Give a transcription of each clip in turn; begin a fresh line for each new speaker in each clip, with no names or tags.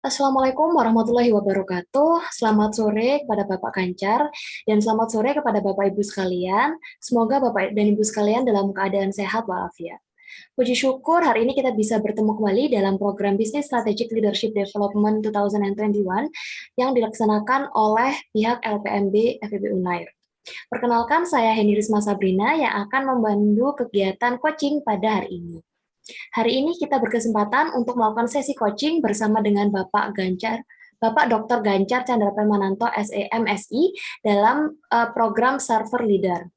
Assalamualaikum warahmatullahi wabarakatuh. Selamat sore kepada Bapak Ganjar dan selamat sore kepada Bapak Ibu sekalian. Semoga Bapak dan Ibu sekalian dalam keadaan sehat walafiat. Puji syukur hari ini kita bisa bertemu kembali dalam program Business Strategic Leadership Development 2021 yang dilaksanakan oleh pihak LPMB FEB Unair. Perkenalkan, saya Hendy Risma Sabrina yang akan membantu kegiatan coaching pada hari ini. Hari ini kita berkesempatan untuk melakukan sesi coaching bersama dengan Bapak Dr. Ganjar Chandra Permananto, SEMSI, dalam program Server Leader.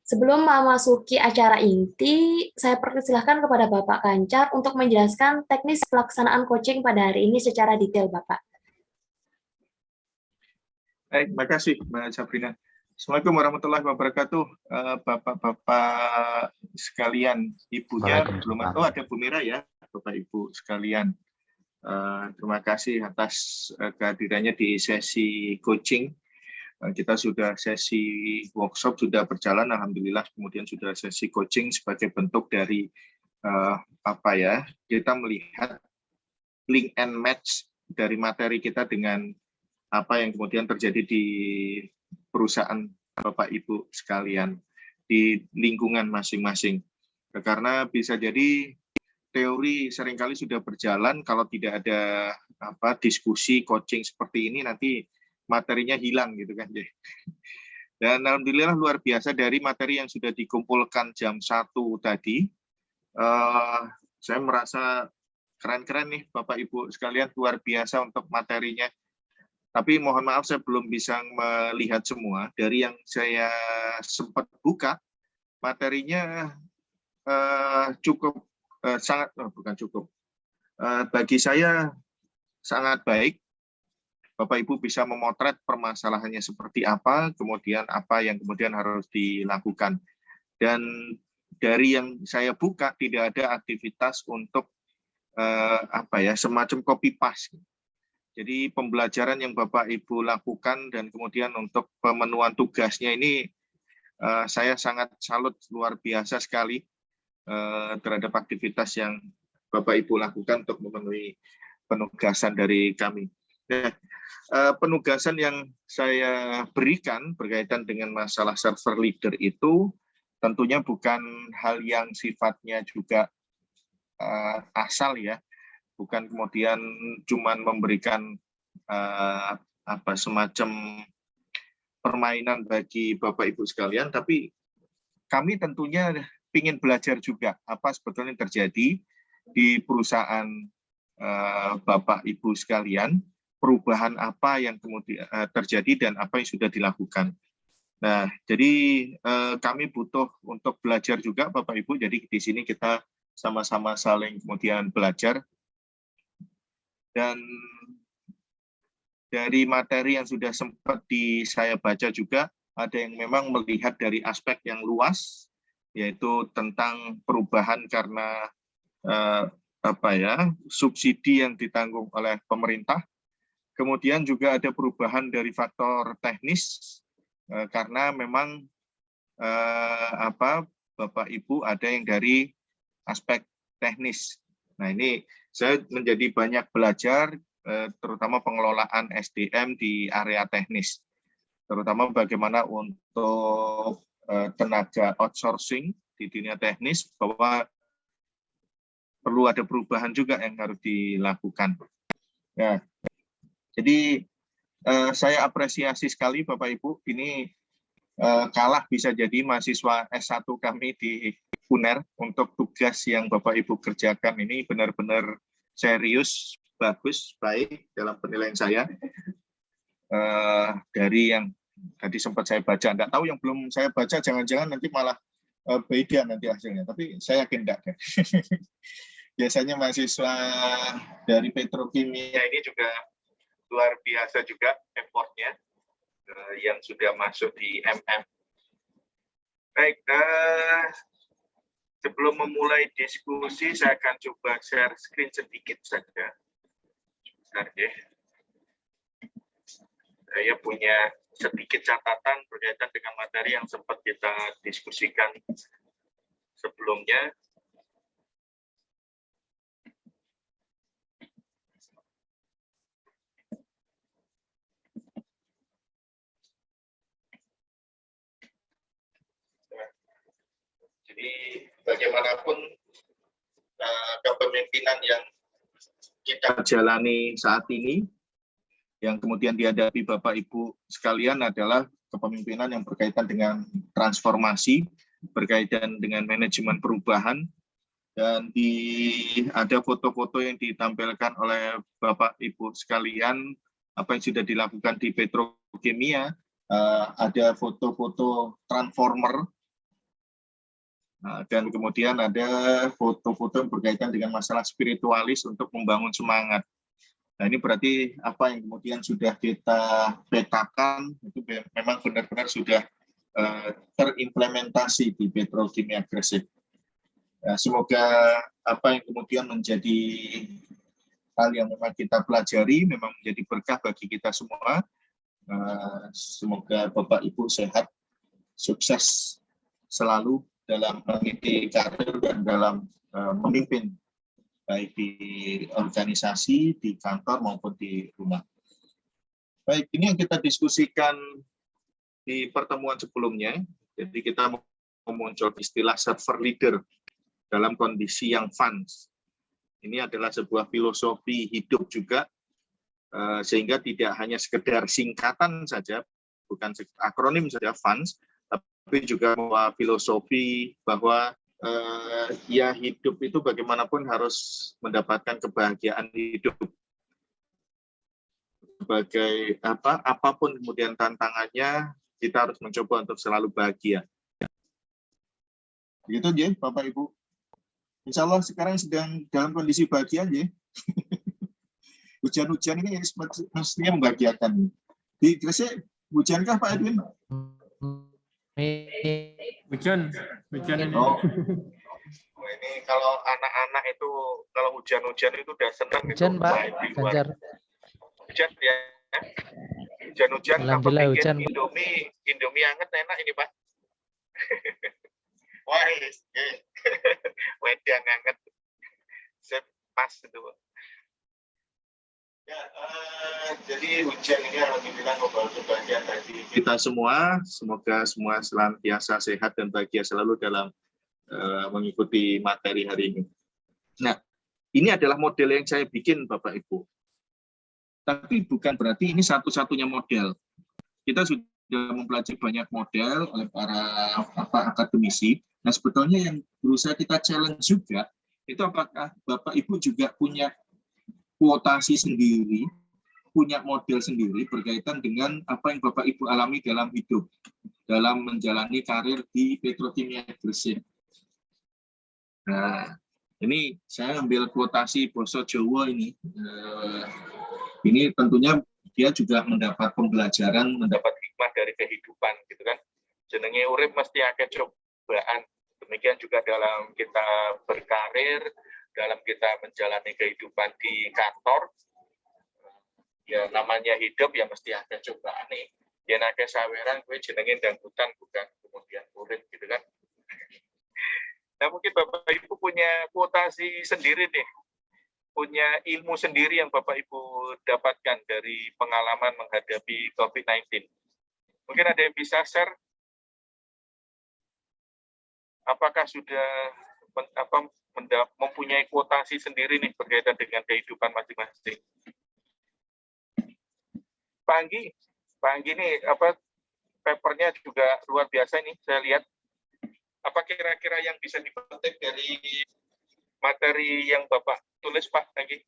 Sebelum memasuki acara inti, saya persilahkan kepada Bapak Ganjar untuk menjelaskan teknis pelaksanaan coaching pada hari ini secara detail, Bapak.
Baik, terima kasih, Mbak Sabrina. Assalamualaikum warahmatullahi wabarakatuh, Bapak-Bapak sekalian, Ibunya belum tahu ada Bu Mira ya, Bapak Ibu sekalian. Terima kasih atas kehadirannya di sesi coaching. Kita sudah sesi workshop sudah berjalan, alhamdulillah. Kemudian sudah sesi coaching sebagai bentuk dari kita melihat link and match dari materi kita dengan apa yang kemudian terjadi di perusahaan Bapak Ibu sekalian di lingkungan masing-masing. Karena bisa jadi teori seringkali sudah berjalan, kalau tidak ada diskusi coaching seperti ini nanti materinya hilang gitu kan. Dan alhamdulillah luar biasa dari materi yang sudah dikumpulkan jam 1 tadi. Saya merasa keren-keren nih Bapak Ibu sekalian, luar biasa untuk materinya. Tapi mohon maaf saya belum bisa melihat semua. Dari yang saya sempat buka, materinya bagi saya sangat baik. Bapak Ibu bisa memotret permasalahannya seperti apa, kemudian apa yang kemudian harus dilakukan. Dan dari yang saya buka tidak ada aktivitas untuk semacam copy paste. Jadi pembelajaran yang Bapak Ibu lakukan dan kemudian untuk pemenuhan tugasnya ini saya sangat salut, luar biasa sekali terhadap aktivitas yang Bapak Ibu lakukan untuk memenuhi penugasan dari kami. Nah, penugasan yang saya berikan berkaitan dengan masalah server leader itu tentunya bukan hal yang sifatnya juga asal ya. Bukan kemudian cuman memberikan semacam permainan bagi Bapak Ibu sekalian, tapi kami tentunya ingin belajar juga apa sebetulnya terjadi di perusahaan Bapak Ibu sekalian, perubahan apa yang kemudian terjadi dan apa yang sudah dilakukan. Nah, jadi kami butuh untuk belajar juga Bapak Ibu, jadi di sini kita sama-sama saling kemudian belajar. Dan dari materi yang sudah sempat saya baca juga, ada yang memang melihat dari aspek yang luas, yaitu tentang perubahan karena subsidi yang ditanggung oleh pemerintah. Kemudian juga ada perubahan dari faktor teknis, karena memang Bapak Ibu ada yang dari aspek teknis. Nah, ini saya menjadi banyak belajar, terutama pengelolaan SDM di area teknis, terutama bagaimana untuk tenaga outsourcing di dunia teknis, bahwa perlu ada perubahan juga yang harus dilakukan. Nah, jadi saya apresiasi sekali Bapak Ibu, ini kalah bisa jadi mahasiswa S1 kami di UNER untuk tugas yang Bapak Ibu kerjakan ini benar-benar serius, bagus, baik dalam penilaian saya. Dari yang tadi sempat saya baca, enggak tahu yang belum saya baca, jangan-jangan nanti malah beda nanti hasilnya, tapi saya yakin enggak deh. Biasanya mahasiswa dari petrokimia ini juga luar biasa juga effortnya yang sudah masuk di MM. Baik, sebelum memulai diskusi, saya akan coba share screen sedikit saja. Bentar, ya. Saya punya sedikit catatan berkaitan dengan materi yang sempat kita diskusikan sebelumnya. kepemimpinan yang kita jalani saat ini, yang kemudian dihadapi Bapak Ibu sekalian adalah kepemimpinan yang berkaitan dengan transformasi, berkaitan dengan manajemen perubahan, dan ada foto-foto yang ditampilkan oleh Bapak Ibu sekalian, apa yang sudah dilakukan di petrokimia, ada foto-foto transformer, dan kemudian ada foto-foto yang berkaitan dengan masalah spiritualis untuk membangun semangat. Nah, ini berarti apa yang kemudian sudah kita petakan itu memang benar-benar sudah terimplementasi di Petrokimia Gresik. Nah, semoga apa yang kemudian menjadi hal yang memang kita pelajari memang menjadi berkah bagi kita semua. Semoga Bapak Ibu sehat, sukses selalu dalam mengikuti karir dan dalam memimpin, baik di organisasi, di kantor, maupun di rumah. Baik, ini yang kita diskusikan di pertemuan sebelumnya. Jadi kita memuncul istilah server leader dalam kondisi yang fun. Ini adalah sebuah filosofi hidup juga, sehingga tidak hanya sekedar singkatan saja, bukan akronim saja fun, tapi juga bahwa filosofi bahwa ya hidup itu bagaimanapun harus mendapatkan kebahagiaan hidup. Sebagai apapun kemudian tantangannya, kita harus mencoba untuk selalu bahagia. Begitu ya, Bapak Ibu. Insya Allah sekarang sedang dalam kondisi bahagia ya. Hujan-hujan ini mestinya membahagiakan. Di Gresik hujankah Pak Edwin?
Hujan ini.
Oh. Ini kalau anak-anak itu kalau hujan-hujan itu udah senang
hujan,
itu
Pak
Ganjar. Hujan ya. Hujan-hujan apa bikin Indomie anget enak ini, Pak. Wah, wedang anget. Pas itu. Ya, jadi hujan ini alhamdulillah membawa kebahagiaan bagi kita semua. Semoga semua senantiasa sehat dan bahagia selalu dalam mengikuti materi hari ini. Nah, ini adalah model yang saya bikin, Bapak Ibu. Tapi bukan berarti ini satu-satunya model. Kita sudah mempelajari banyak model oleh para akademisi. Nah, sebetulnya yang berusaha kita challenge juga, itu apakah Bapak Ibu juga punya kuotasi sendiri, punya model sendiri berkaitan dengan apa yang Bapak Ibu alami dalam hidup, dalam menjalani karir di Petrokimia Gresik. Nah, ini saya ambil kuotasi Basa Jawa ini. Ini tentunya dia juga mendapat pembelajaran, mendapat hikmah dari kehidupan, gitu kan. Jenenge urip mesti akeh cobaan. Demikian juga dalam kita berkarir, dalam kita menjalani kehidupan di kantor, ya namanya hidup ya mesti ada cobaan nih. Ya akeh saweran gue jenenge dangdutan bukan kemudian urip, gitu kan. Nah, mungkin Bapak Ibu punya kuotasi sendiri nih, punya ilmu sendiri yang Bapak Ibu dapatkan dari pengalaman menghadapi COVID-19. Mungkin ada yang bisa share, apakah sudah mempunyai kuotasi sendiri nih berkaitan dengan kehidupan masing-masing. Pak Anggi nih papernya juga luar biasa ini saya lihat. Apa kira-kira yang bisa dipetik dari materi yang Bapak tulis, Pak Anggi?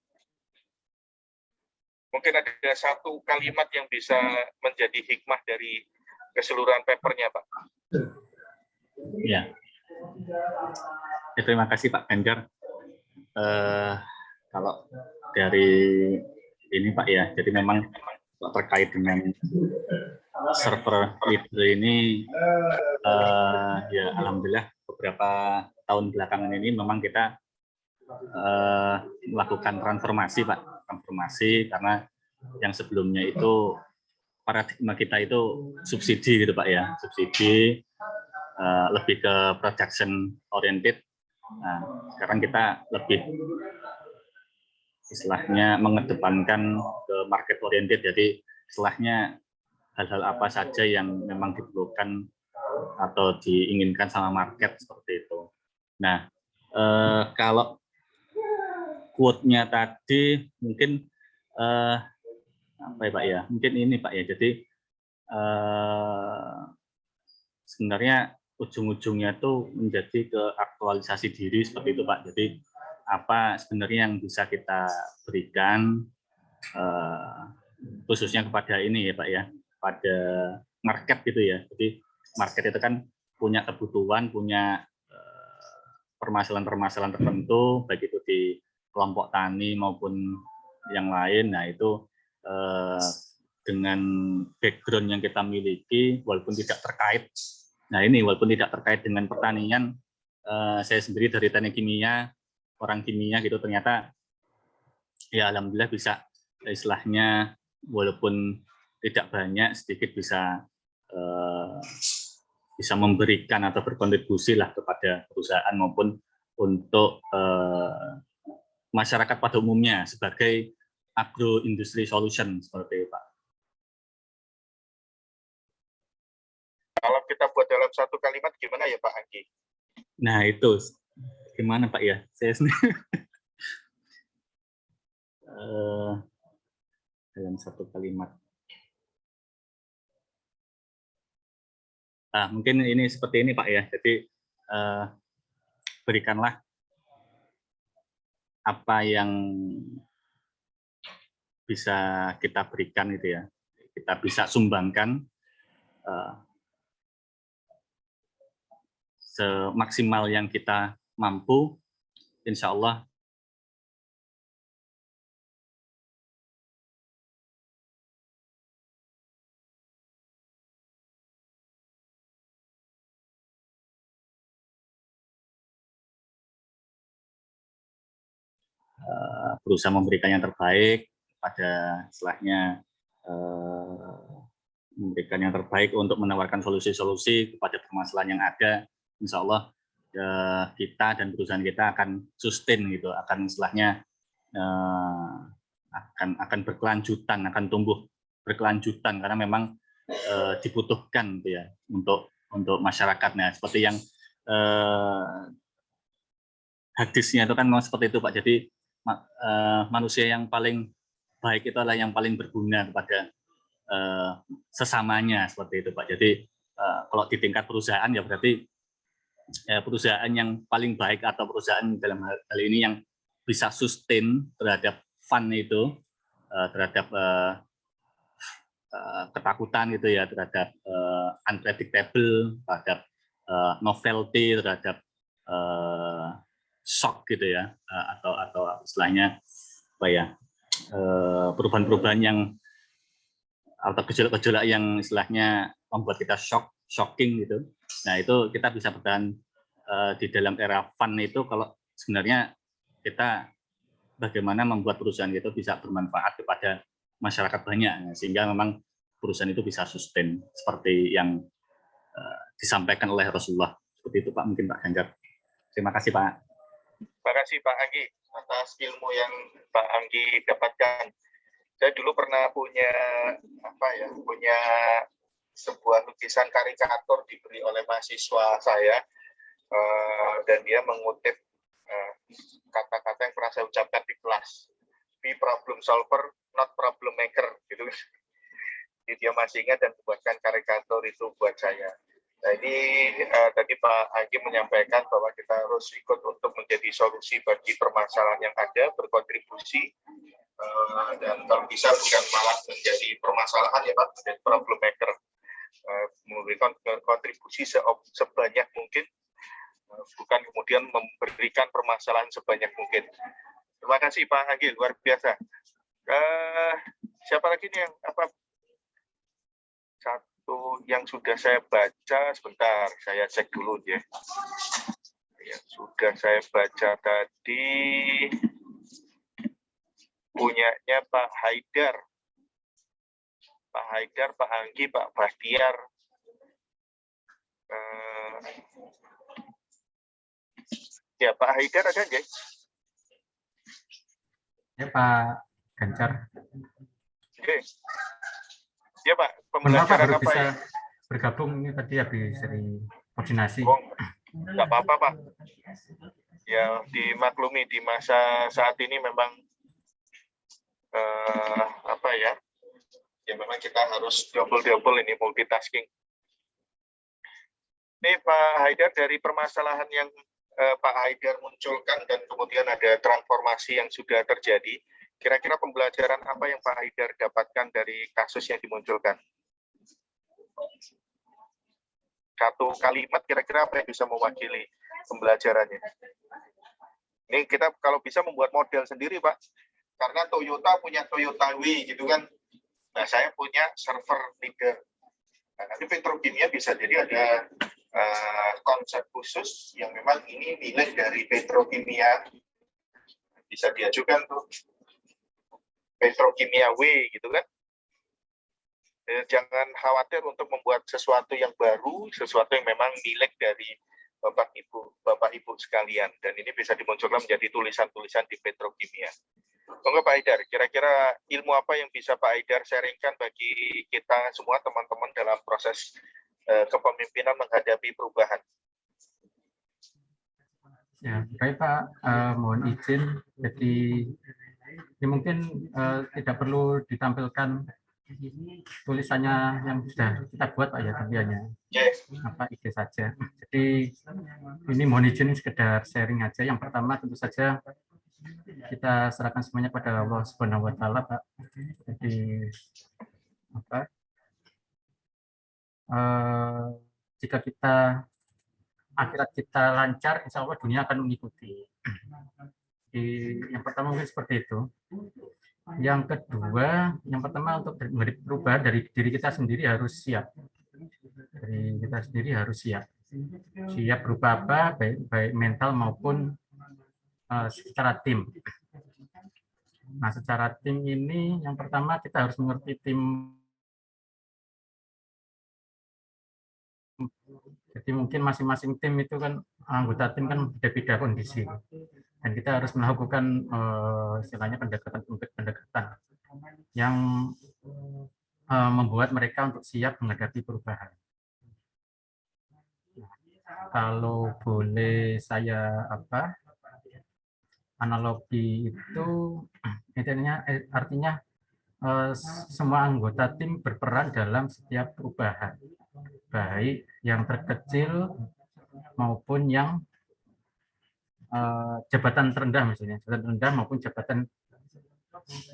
Mungkin ada satu kalimat yang bisa menjadi hikmah dari keseluruhan papernya, Pak.
Ya. Terima kasih Pak Ganjar. Kalau dari ini Pak ya, jadi memang terkait dengan server leader ini, ya alhamdulillah beberapa tahun belakangan ini memang kita melakukan transformasi Pak, transformasi karena yang sebelumnya itu paradigma kita itu subsidi gitu Pak ya, subsidi lebih ke production oriented. Nah, sekarang kita lebih istilahnya mengedepankan ke market oriented, jadi istilahnya hal-hal apa saja yang memang diperlukan atau diinginkan sama market seperti itu. Nah, kalau quote-nya tadi mungkin apa ya Pak ya? Mungkin ini Pak ya. Jadi sebenarnya ujung-ujungnya tuh menjadi ke aktualisasi diri seperti itu Pak. Jadi apa sebenarnya yang bisa kita berikan khususnya kepada ini ya Pak ya, pada market gitu ya. Jadi market itu kan punya kebutuhan, punya permasalahan-permasalahan tertentu, baik itu di kelompok tani maupun yang lain. Nah itu dengan background yang kita miliki, walaupun tidak terkait, nah ini walaupun tidak terkait dengan pertanian, saya sendiri dari teknik kimia, orang kimia gitu, ternyata ya alhamdulillah bisa istilahnya walaupun tidak banyak, sedikit bisa bisa memberikan atau berkontribusi lah kepada perusahaan maupun untuk masyarakat pada umumnya sebagai agro industry solution seperti itu Pak.
Kalau kita buat dalam satu kalimat gimana ya Pak Anggi?
Nah itu gimana Pak ya? Saya sendiri dalam satu kalimat. Mungkin ini seperti ini Pak ya. Jadi berikanlah apa yang bisa kita berikan gitu ya, kita bisa sumbangkan semaksimal yang kita mampu, insya Allah berusaha memberikan yang terbaik pada setelahnya, memberikan yang terbaik untuk menawarkan solusi-solusi kepada permasalahan yang ada. Insya Allah kita dan perusahaan kita akan sustain gitu, akan setelahnya akan berkelanjutan, akan tumbuh berkelanjutan karena memang dibutuhkan gitu ya untuk masyarakat. Nah seperti yang hadisnya itu kan seperti itu Pak. Jadi manusia yang paling baik itu adalah yang paling berguna kepada sesamanya seperti itu Pak. Jadi kalau di tingkat perusahaan ya berarti perusahaan yang paling baik atau perusahaan dalam hal ini yang bisa sustain terhadap fun itu, terhadap ketakutan gitu ya, terhadap unpredictable, terhadap novelty, terhadap shock gitu ya, atau istilahnya apa ya, perubahan-perubahan yang atau gejolak-gejolak yang istilahnya membuat kita shocking gitu. Nah itu kita bisa bertahan di dalam era fun itu kalau sebenarnya kita bagaimana membuat perusahaan itu bisa bermanfaat kepada masyarakat banyak, sehingga memang perusahaan itu bisa sustain seperti yang disampaikan oleh Rasulullah. Seperti itu Pak, mungkin Pak Ganjar. Terima kasih Pak.
Terima kasih Pak Anggi atas ilmu yang Pak Anggi dapatkan. Saya dulu pernah punya sebuah lukisan karikatur diberi oleh mahasiswa saya, dan dia mengutip kata-kata yang pernah saya ucapkan di kelas. Be problem solver, not problem maker, gitu. Jadi dia masih ingat dan membuatkan karikatur itu buat saya. Nah ini tadi Pak Anggi menyampaikan bahwa kita harus ikut untuk menjadi solusi bagi permasalahan yang ada, berkontribusi, dan kalau bisa bukan malah menjadi permasalahan ya Pak, menjadi problem maker, memberikan kontribusi sebanyak mungkin, bukan kemudian memberikan permasalahan sebanyak mungkin. Terima kasih Pak Anggi, luar biasa. Siapa lagi nih yang satu yang sudah saya baca, sebentar saya cek dulu ya. Yang sudah saya baca tadi punyanya Pak Haidar, Pak Anggi, Pak Bahtiar. Ya Pak Haidar ada nggak?
Ya Pak Ganjar.
Oke. Ya Pak,
Kenapa
pembelajaran
baru
apa
bisa
ya?
bergabung ini tadi habis dari koordinasi?
Oh, nggak apa-apa Pak. Ya, dimaklumi di masa saat ini memang apa ya? Ya memang kita harus double ini multitasking. Ini Pak Haidar, dari permasalahan yang Pak Haidar munculkan dan kemudian ada transformasi yang sudah terjadi, kira-kira pembelajaran apa yang Pak Haidar dapatkan dari kasus yang dimunculkan? Satu kalimat kira-kira apa yang bisa mewakili pembelajarannya? Ini kita kalau bisa membuat model sendiri, Pak. Karena Toyota punya Toyota Way gitu kan. Nah, saya punya server leader. Nah, nanti petrokimia bisa jadi ada konsep khusus yang memang ini milik dari petrokimia. Bisa diajukan tuh Petrokimia W gitu kan. Jangan khawatir untuk membuat sesuatu yang baru, sesuatu yang memang milik dari Bapak Ibu sekalian, dan ini bisa dimunculkan menjadi tulisan-tulisan di petrokimia. Monggo Pak Haidar, kira-kira ilmu apa yang bisa Pak Haidar sharingkan bagi kita semua teman-teman dalam proses kepemimpinan menghadapi perubahan?
Ya, baik Pak, mohon izin. Jadi ini mungkin tidak perlu ditampilkan tulisannya yang sudah kita buat Pak ya, tapi hanya apa ide saja. Jadi ini mohon izin sekedar sharing aja. Yang pertama tentu saja kita serahkan semuanya pada Allah Subhanahu wa taala, Pak. Jadi apa? Jika akhirat kita lancar, insya Allah dunia akan mengikuti. Jadi, yang pertama mungkin seperti itu. Yang kedua, yang pertama untuk perubahan dari diri kita sendiri harus siap. Dari kita sendiri harus siap. Siap berupa apa? Baik mental maupun secara tim. Nah, secara tim ini yang pertama kita harus mengerti tim. Jadi mungkin masing-masing tim itu kan anggota tim kan beda-beda kondisi, dan kita harus melakukan istilahnya pendekatan yang membuat mereka untuk siap menghadapi perubahan. Nah, kalau boleh saya analogi itu artinya semua anggota tim berperan dalam setiap perubahan, baik yang terkecil maupun yang jabatan terendah, misalnya jabatan terendah maupun jabatan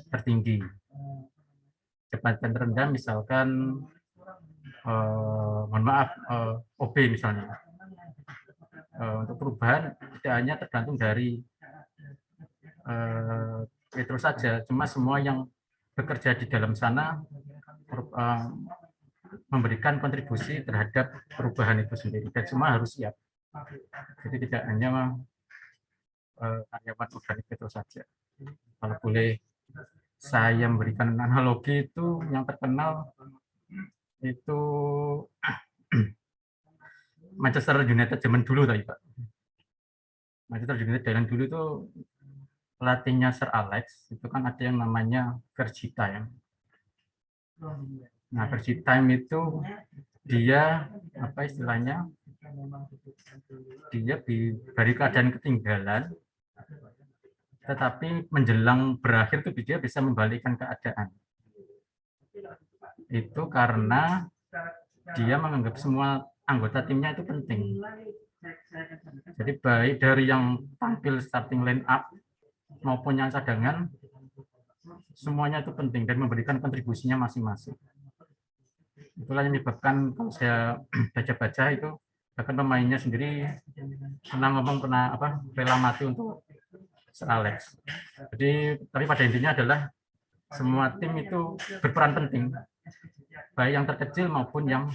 tertinggi. Jabatan terendah misalkan mohon maaf OB misalnya. Untuk perubahan tidak hanya tergantung dari Petro saja, cuma semua yang bekerja di dalam sana memberikan kontribusi terhadap perubahan itu sendiri, dan semua harus siap. Jadi tidak hanya karyawan organik Petro saja. Kalau boleh saya memberikan analogi, itu yang terkenal itu Manchester United zaman dulu tadi Pak. Manchester United zaman dulu itu pelatihnya Sir Alex itu kan ada yang namanya Fergie Time. Nah, Fergie Time itu dia apa istilahnya? Dia dari keadaan ketinggalan, tetapi menjelang berakhir itu dia bisa membalikkan keadaan. Itu karena dia menganggap semua anggota timnya itu penting. Jadi baik dari yang tampil starting line up maupun yang cadangan, semuanya itu penting dan memberikan kontribusinya masing-masing. Itulah yang menyebabkan kalau saya baca-baca itu bahkan pemainnya sendiri pernah rela mati untuk Sir Alex. Jadi tapi pada intinya adalah semua tim itu berperan penting, baik yang terkecil maupun yang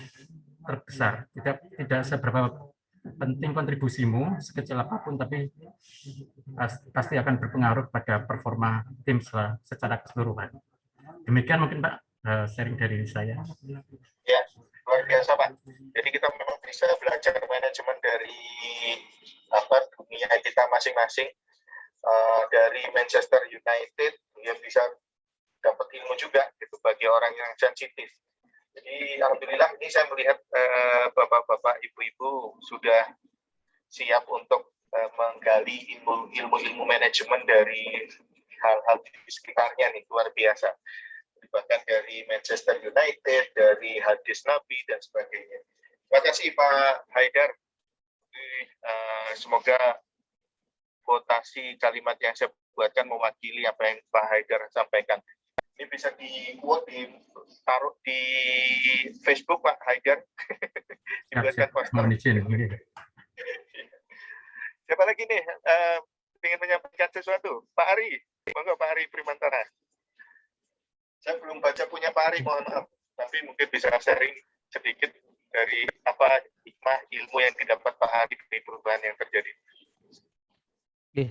terbesar. Tidak seberapa penting kontribusimu sekecil apapun, tapi pasti akan berpengaruh pada performa tim secara keseluruhan. Demikian mungkin Pak sharing dari saya.
Ya, luar biasa Pak. Jadi kita memang bisa belajar manajemen dari dunia kita masing-masing. Dari Manchester United yang bisa dapat ilmu juga gitu bagi orang yang sensitif. Jadi alhamdulillah ini saya melihat bapak-bapak, ibu-ibu sudah siap untuk menggali ilmu-ilmu manajemen dari hal-hal di sekitarnya nih, luar biasa. Bahkan dari Manchester United, dari hadis Nabi, dan sebagainya. Terima kasih Pak Haidar. Semoga quotasi kalimat yang saya buatkan mewakili apa yang Pak Haidar sampaikan. Ini bisa ditaruh di Facebook Pak Haidar. Dibuatkan poster.
Mohon izin.
Siapa lagi nih ingin menyampaikan sesuatu? Pak Ari, monggo Pak Ari Primantara. Saya belum baca punya Pak Ari, mohon maaf. Tapi mungkin bisa sharing sedikit dari apa hikmah ilmu yang didapat Pak Ari dari perubahan yang terjadi.
Oke,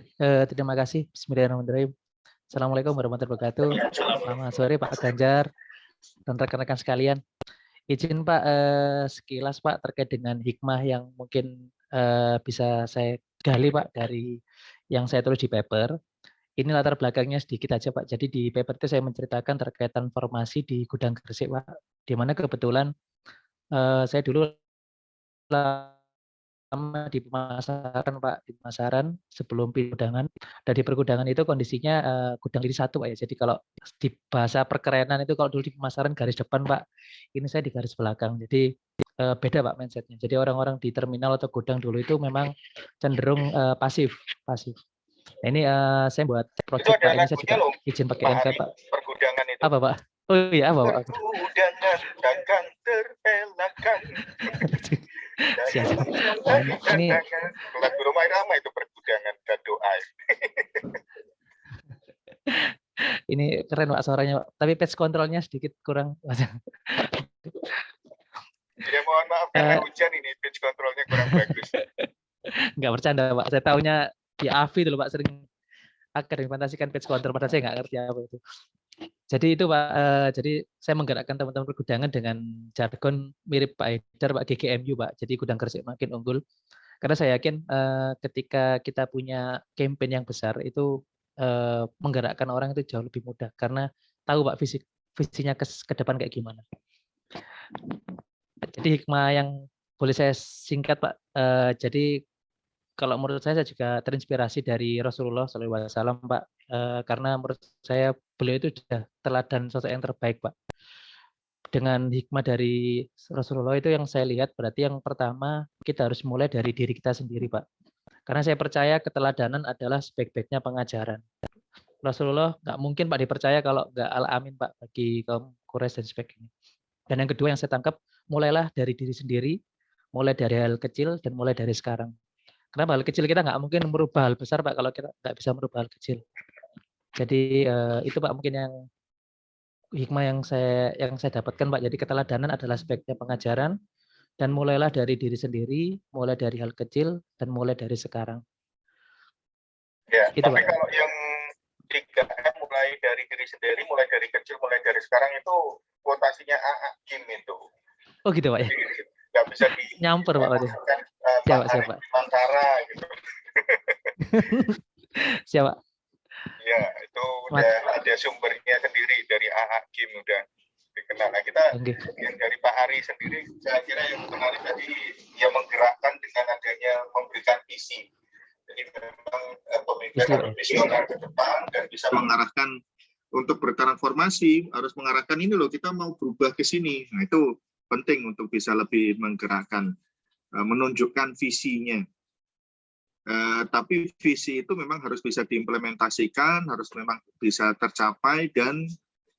terima kasih. Bismillahirrahmanirrahim. Assalamualaikum warahmatullahi wabarakatuh. Selamat sore Pak Ganjar dan rekan-rekan sekalian. Izin Pak, sekilas Pak terkait dengan hikmah yang mungkin bisa saya gali Pak dari yang saya tulis di paper. Ini latar belakangnya sedikit aja Pak. Jadi di paper itu saya menceritakan terkait transformasi di gudang Gresik Pak. Di mana kebetulan saya dulu lama di pemasaran Pak, di pemasaran sebelum pergudangan. Dan di pergudangan itu kondisinya gudang lini 1 Pak ya. Jadi kalau di bahasa perkerenan itu kalau dulu di pemasaran garis depan Pak, ini saya di garis belakang. Jadi beda Pak mindsetnya. Jadi orang-orang di terminal atau gudang dulu itu memang cenderung pasif. Nah, ini saya buat project Pak, ini saya juga izin pakai MK Pak.
Pergudangan itu.
Apa Pak? Oh iya, apa Pak?
Pergudangan takkan terelakkan.
Ini
lagu Roma Irama itu pergudangan dan doa.
Ini keren Pak suaranya Pak. Tapi pitch controlnya sedikit kurang.
Ya mohon maaf karena hujan ini pitch controlnya kurang bagus.
Enggak bercanda Pak. Saya tahunya di AVI dulu Pak sering akan dimantasikan pitch control padahal saya nggak ngerti apa itu. Jadi itu Pak, jadi saya menggerakkan teman-teman pergudangan dengan jargon mirip Pak Haidar, Pak GGMU Pak. Jadi gudang Gresik makin unggul. Karena saya yakin ketika kita punya campaign yang besar itu menggerakkan orang itu jauh lebih mudah karena tahu Pak visinya ke depan kayak gimana. Jadi hikmah yang boleh saya singkat Pak. Jadi kalau menurut saya juga terinspirasi dari Rasulullah SAW Pak. Karena menurut saya beliau itu sudah teladan sosok yang terbaik Pak. Dengan hikmah dari Rasulullah itu yang saya lihat berarti yang pertama kita harus mulai dari diri kita sendiri Pak. Karena saya percaya keteladanan adalah sebaik-baiknya pengajaran. Rasulullah nggak mungkin Pak dipercaya kalau nggak al-amin Pak bagi kaum Quraisy dan sebagainya. Dan yang kedua yang saya tangkap, mulailah dari diri sendiri, mulai dari hal kecil dan mulai dari sekarang. Kenapa hal kecil kita nggak mungkin merubah hal besar Pak kalau kita nggak bisa merubah hal kecil. Jadi itu Pak mungkin yang hikmah yang saya dapatkan Pak. Jadi keteladanan adalah aspeknya pengajaran dan mulailah dari diri sendiri, mulai dari hal kecil dan mulai dari sekarang.
Ya,
itu,
tapi
Pak.
kalau yang 3M mulai dari diri sendiri, mulai dari kecil, mulai dari sekarang itu kuotasinya AA Kim itu.
Oh gitu Pak ya.
Nggak bisa di
nyamper Pak Waduh. Siapa?
Mantara gitu.
Siapa?
Ya, itu udah ada sumbernya sendiri dari AA Kim udah dikenal. Nah, kita yang dari Pak Ari sendiri, saya kira yang menarik tadi yang menggerakkan dengan adanya memberikan visi. Jadi memang pemikiran visioner ke depan dan bisa mengarahkan untuk bertransformasi, harus mengarahkan ini loh, kita mau berubah ke sini. Nah, itu penting untuk bisa lebih menggerakkan, menunjukkan visinya. Tapi visi itu memang harus bisa diimplementasikan, harus memang bisa tercapai dan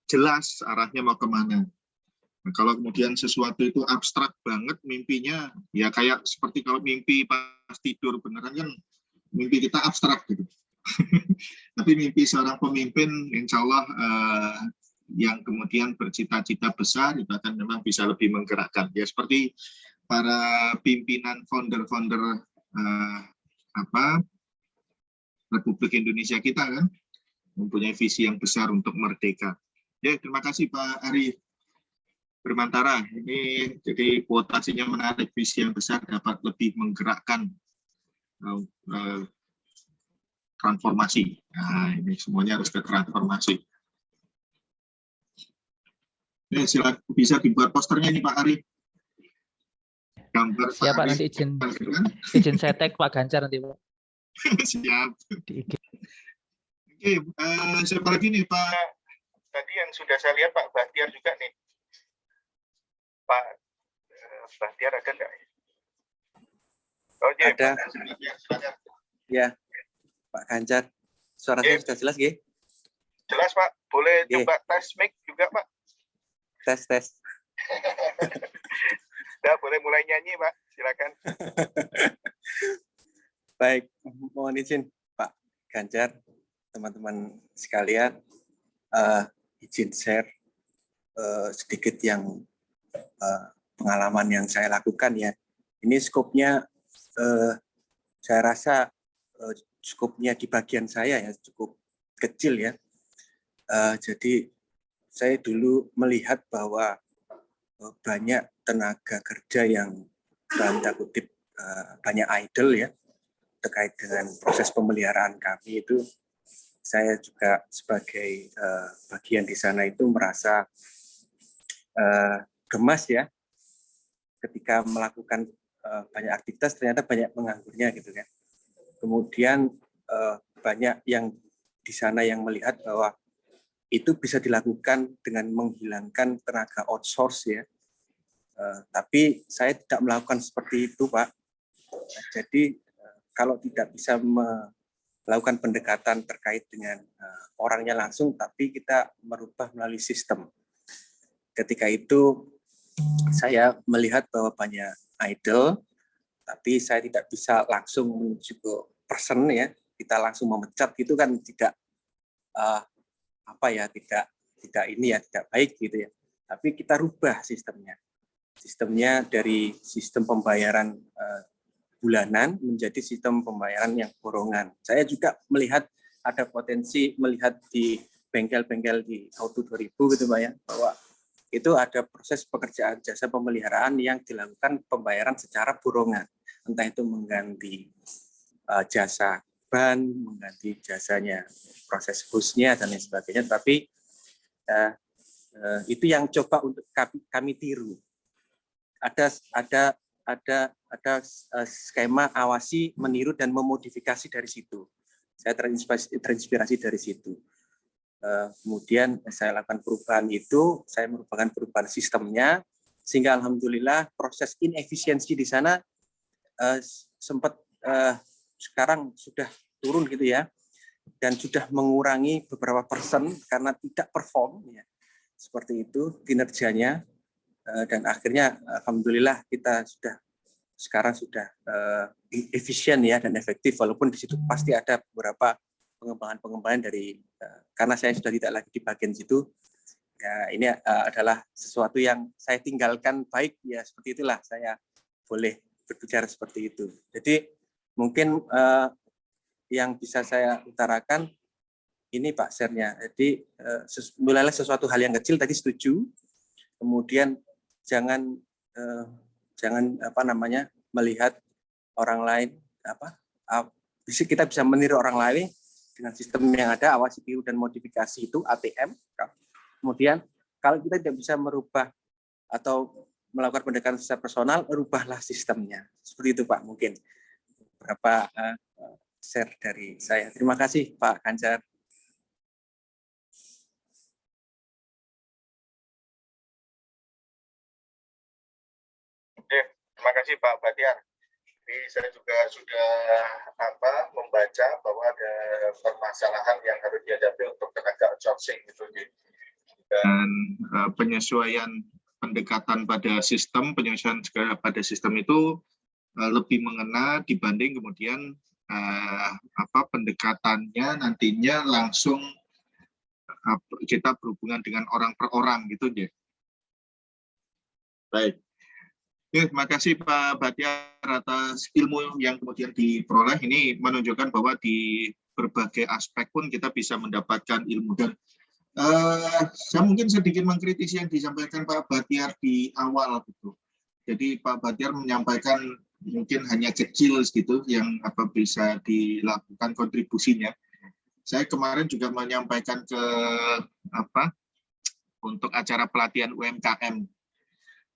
jelas arahnya mau kemana. Nah, kalau kemudian sesuatu itu abstrak banget mimpinya, ya kayak seperti kalau mimpi pas tidur beneran kan mimpi kita abstrak gitu. Tapi mimpi seorang pemimpin, insya Allah yang kemudian bercita-cita besar itu akan memang bisa lebih menggerakkan. Ya seperti para pimpinan founder-founder Republik Indonesia kita kan mempunyai visi yang besar untuk merdeka. Ya, terima kasih Pak Ari Primantara. Ini jadi kuotasinya menarik, visi yang besar dapat lebih menggerakkan transformasi. Nah, ini semuanya harus ke transformasi. Ya, silakan bisa dibuat posternya ini Pak Ari. Gambar
Siapa nanti izin saya tag Pak Ganjar nanti Pak.
Siap.
di IG.
Oke, siapa lagi nih Pak? Tadi yang sudah saya lihat Pak Bahtiar juga nih. Pak Bahtiar ada nggak? Oh iya,
Ada.
Pak Bahtiar, silakan.
Ya, Pak Ganjar. Suara saya sudah jelas, nggih?
Jelas Pak, boleh
Oke.
coba tes mic juga Pak.
Tes.
Udah boleh mulai nyanyi Pak, silakan.
Baik, mohon izin Pak Ganjar, teman-teman sekalian, izin share sedikit yang pengalaman yang saya lakukan ya. Ini skopnya saya rasa skopnya di bagian saya ya cukup kecil ya. Jadi saya dulu melihat bahwa banyak tenaga kerja yang tanda kutip banyak idle ya terkait dengan proses pemeliharaan kami itu. Saya juga sebagai bagian di sana itu merasa gemas ya ketika melakukan banyak aktivitas ternyata banyak penganggurnya gitu kan. Kemudian banyak yang di sana yang melihat bahwa itu bisa dilakukan dengan menghilangkan tenaga outsource ya. Tapi saya tidak melakukan seperti itu Pak. Jadi kalau tidak bisa melakukan pendekatan terkait dengan orangnya langsung, tapi kita merubah melalui sistem. Ketika itu saya melihat bahwa banyak idle, tapi saya tidak bisa langsung menuju ke person ya. Kita langsung memecat itu kan tidak tidak ini ya, tidak baik gitu ya. Tapi kita rubah sistemnya. Sistemnya dari sistem pembayaran bulanan menjadi sistem pembayaran yang borongan. Saya juga melihat ada potensi melihat di bengkel-bengkel di Auto 2000 gitu Pak ya, bahwa itu ada proses pekerjaan jasa pemeliharaan yang dilakukan pembayaran secara borongan. Entah itu mengganti jasa ban, mengganti jasanya proses hostnya dan lain sebagainya, tapi itu yang coba untuk kami tiru. Ada skema awasi, meniru dan memodifikasi dari situ. Saya terinspirasi dari situ. Kemudian saya lakukan perubahan itu, saya merupakan perubahan sistemnya, sehingga alhamdulillah proses inefisiensi di sana sempat sekarang sudah turun gitu ya, dan sudah mengurangi beberapa persen karena tidak perform ya, seperti itu kinerjanya, dan akhirnya alhamdulillah kita sekarang sudah efisien ya dan efektif, walaupun di situ pasti ada beberapa pengembangan dari karena saya sudah tidak lagi di bagian situ ya, ini adalah sesuatu yang saya tinggalkan baik ya, seperti itulah saya boleh berbicara seperti itu. Jadi mungkin yang bisa saya utarakan ini Pak share-nya. Jadi mulailah sesuatu hal yang kecil tadi setuju, kemudian jangan melihat orang lain kita bisa meniru orang lain dengan sistem yang ada, awasi, tiru dan modifikasi itu ATM. Kemudian kalau kita tidak bisa merubah atau melakukan pendekatan secara personal, rubahlah sistemnya. Seperti itu Pak, mungkin beberapa share dari saya. Terima kasih Pak Ganjar.
Oke, terima kasih Pak Bahtiar. Jadi saya juga sudah membaca bahwa ada permasalahan yang harus dihadapi untuk tenaga outsourcing gitu. Dan penyesuaian pendekatan pada sistem, penyesuaian pada sistem itu lebih mengena dibanding kemudian pendekatannya nantinya langsung kita berhubungan dengan orang per orang gitu deh. Baik. Ya, terima kasih Pak Bahtiar atas ilmu yang kemudian diperoleh. Ini menunjukkan bahwa di berbagai aspek pun kita bisa mendapatkan ilmu. Dan saya mungkin sedikit mengkritisi yang disampaikan Pak Bahtiar di awal gitu. Jadi Pak Bahtiar menyampaikan mungkin hanya kecil gitu yang bisa dilakukan kontribusinya. Saya kemarin juga menyampaikan untuk acara pelatihan UMKM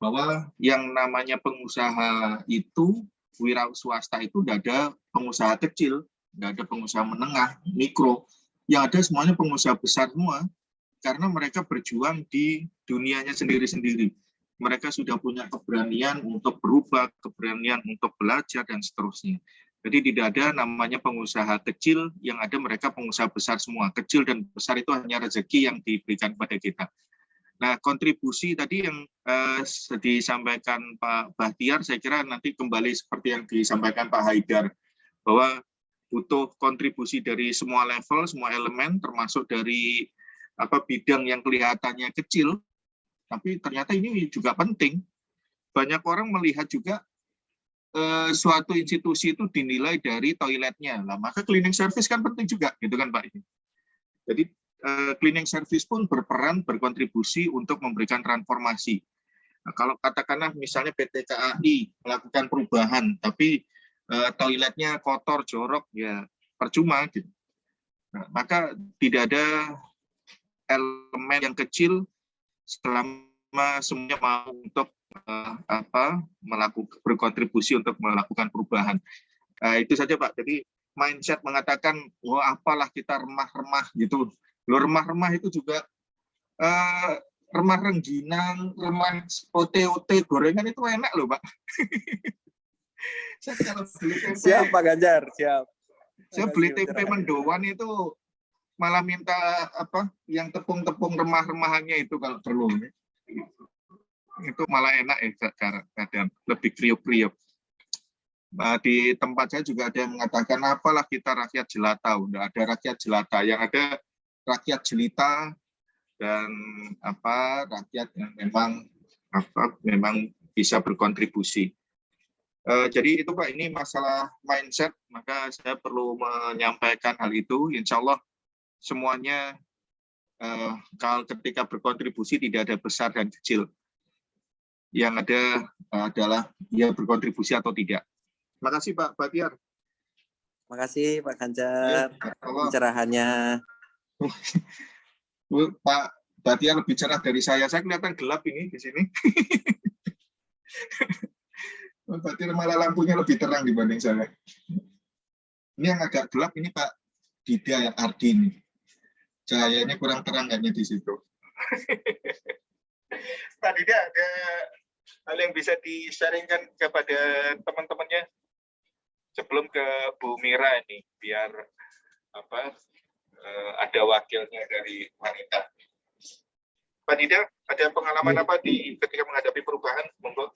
bahwa yang namanya pengusaha itu, wira swasta itu tidak ada pengusaha kecil, nggak ada pengusaha menengah, mikro, yang ada semuanya pengusaha besar semua, karena mereka berjuang di dunianya sendiri-sendiri. Mereka sudah punya keberanian untuk berubah, keberanian untuk belajar, dan seterusnya. Jadi tidak ada namanya pengusaha kecil, yang ada mereka pengusaha besar semua. Kecil dan besar itu hanya rezeki yang diberikan kepada kita. Nah, kontribusi tadi yang disampaikan Pak Bahtiar, saya kira nanti kembali seperti yang disampaikan Pak Haidar, bahwa butuh kontribusi dari semua level, semua elemen, termasuk dari bidang yang kelihatannya kecil, tapi ternyata ini juga penting. Banyak orang melihat juga suatu institusi itu dinilai dari toiletnya, lah maka cleaning service kan penting juga, gitu kan Pak. Jadi cleaning service pun berkontribusi untuk memberikan transformasi. Nah, kalau katakanlah misalnya PT KAI melakukan perubahan, tapi toiletnya kotor, jorok, ya percuma, gitu. Nah, maka tidak ada elemen yang kecil selama semuanya mau untuk berkontribusi untuk melakukan perubahan. Itu saja Pak. Jadi mindset mengatakan, wah apalah kita remah-remah gitu. Loh, remah-remah itu juga remah rengginang, remah ote-ote gorengan itu enak loh Pak. Saya kalau beli tempe,
Siap Pak Ganjar, siap.
Saya beli tempe mendoan itu malah minta yang tepung-tepung remah-remahannya itu kalau perlu. Itu malah enak ya, kadang lebih kriuk-kriuk. Nah, di tempat saya juga ada yang mengatakan, apalah kita rakyat jelata. Udah ada rakyat jelata, yang ada rakyat jelita, dan rakyat yang memang bisa berkontribusi. Jadi itu Pak, ini masalah mindset, maka saya perlu menyampaikan hal itu. Insya Allah semuanya kalau ketika berkontribusi tidak ada besar dan kecil. Yang ada adalah dia berkontribusi atau tidak. Terima kasih Pak Bahtiar.
Terima kasih Pak Ganjar pencerahannya.
Pak Bahtiar lebih cerah dari saya kelihatan gelap ini di sini. Pak Bahtiar malah lampunya lebih terang dibanding saya. Ini yang agak gelap ini Pak Dida yang Ardi ini. Cahayanya kurang terang kayaknya di situ. Pak Dida, ada hal yang bisa di-sharingkan kepada teman-temannya sebelum ke Bu Mira ini, biar ada wakilnya dari wanita. Pak Dida, ada pengalaman apa ketika menghadapi perubahan? Monggo.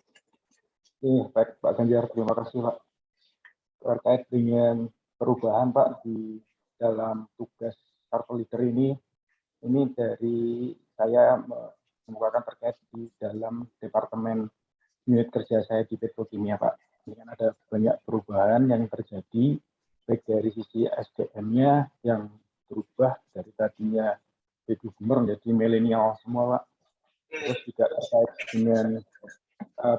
Baik Pak Ganjar, terima kasih Pak. Terkait dengan perubahan Pak di dalam tugas Carpal Leader ini dari saya mengemukakan terkait di dalam departemen unit kerja saya di Petrokimia Pak. Ini kan ada banyak perubahan yang terjadi, baik dari sisi SDM-nya yang berubah dari tadinya baby boomer menjadi milenial semua Pak. Terus juga terkait dengan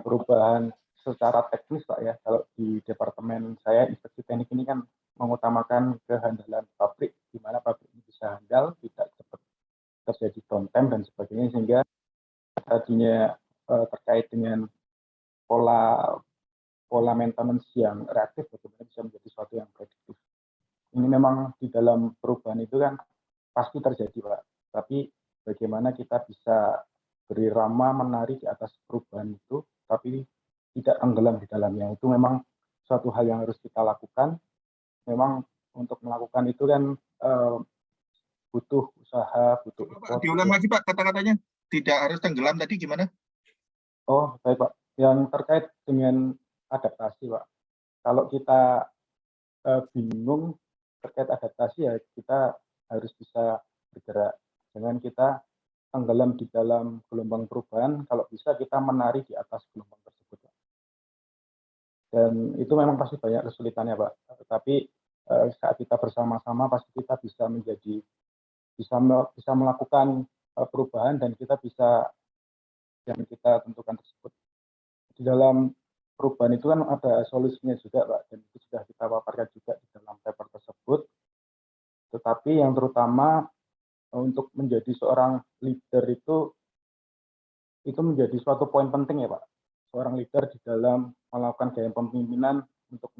perubahan secara teknis Pak ya. Kalau di departemen saya inspeksi teknik ini kan mengutamakan kehandalan pabrik, di mana pabrik ini bisa handal, tidak cepat terjadi downtime dan sebagainya, sehingga tadinya terkait dengan pola maintenance yang reaktif bagaimana bisa menjadi sesuatu yang prediktif. Ini memang di dalam perubahan itu kan pasti terjadi Pak, tapi bagaimana kita bisa berirama menari di atas perubahan itu, tapi tidak tenggelam di dalamnya, itu memang suatu hal yang harus kita lakukan. Memang untuk melakukan itu kan butuh usaha, butuh effort.
Diulang lagi Pak kata-katanya, tidak harus tenggelam tadi gimana?
Oh baik Pak, yang terkait dengan adaptasi Pak. Kalau kita bingung terkait adaptasi ya kita harus bisa bergerak. Jangan kita tenggelam di dalam gelombang perubahan, kalau bisa kita menari di atas gelombang tersebut Pak. Dan itu memang pasti banyak kesulitannya Pak, tetapi saat kita bersama-sama pasti kita bisa melakukan perubahan dan kita bisa yang kita tentukan tersebut. Di dalam perubahan itu kan ada solusinya juga Pak, dan itu sudah kita paparkan juga di dalam paper tersebut. Tetapi yang terutama untuk menjadi seorang leader itu menjadi suatu poin penting ya Pak. Seorang leader di dalam melakukan gaya kepemimpinan untuk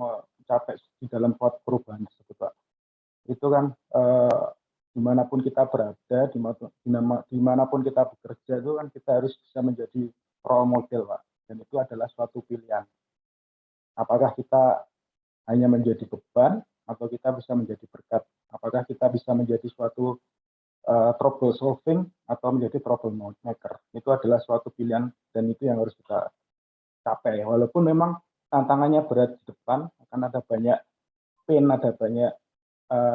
tercapai di dalam perubahan tersebut, Pak. Itu kan dimanapun kita berada, dimanapun kita bekerja itu kan kita harus bisa menjadi role model, Pak. Dan itu adalah suatu pilihan. Apakah kita hanya menjadi beban atau kita bisa menjadi berkat? Apakah kita bisa menjadi suatu trouble solving atau menjadi trouble maker? Itu adalah suatu pilihan dan itu yang harus kita capai. Walaupun memang tantangannya berat di depan, akan ada banyak pain, ada banyak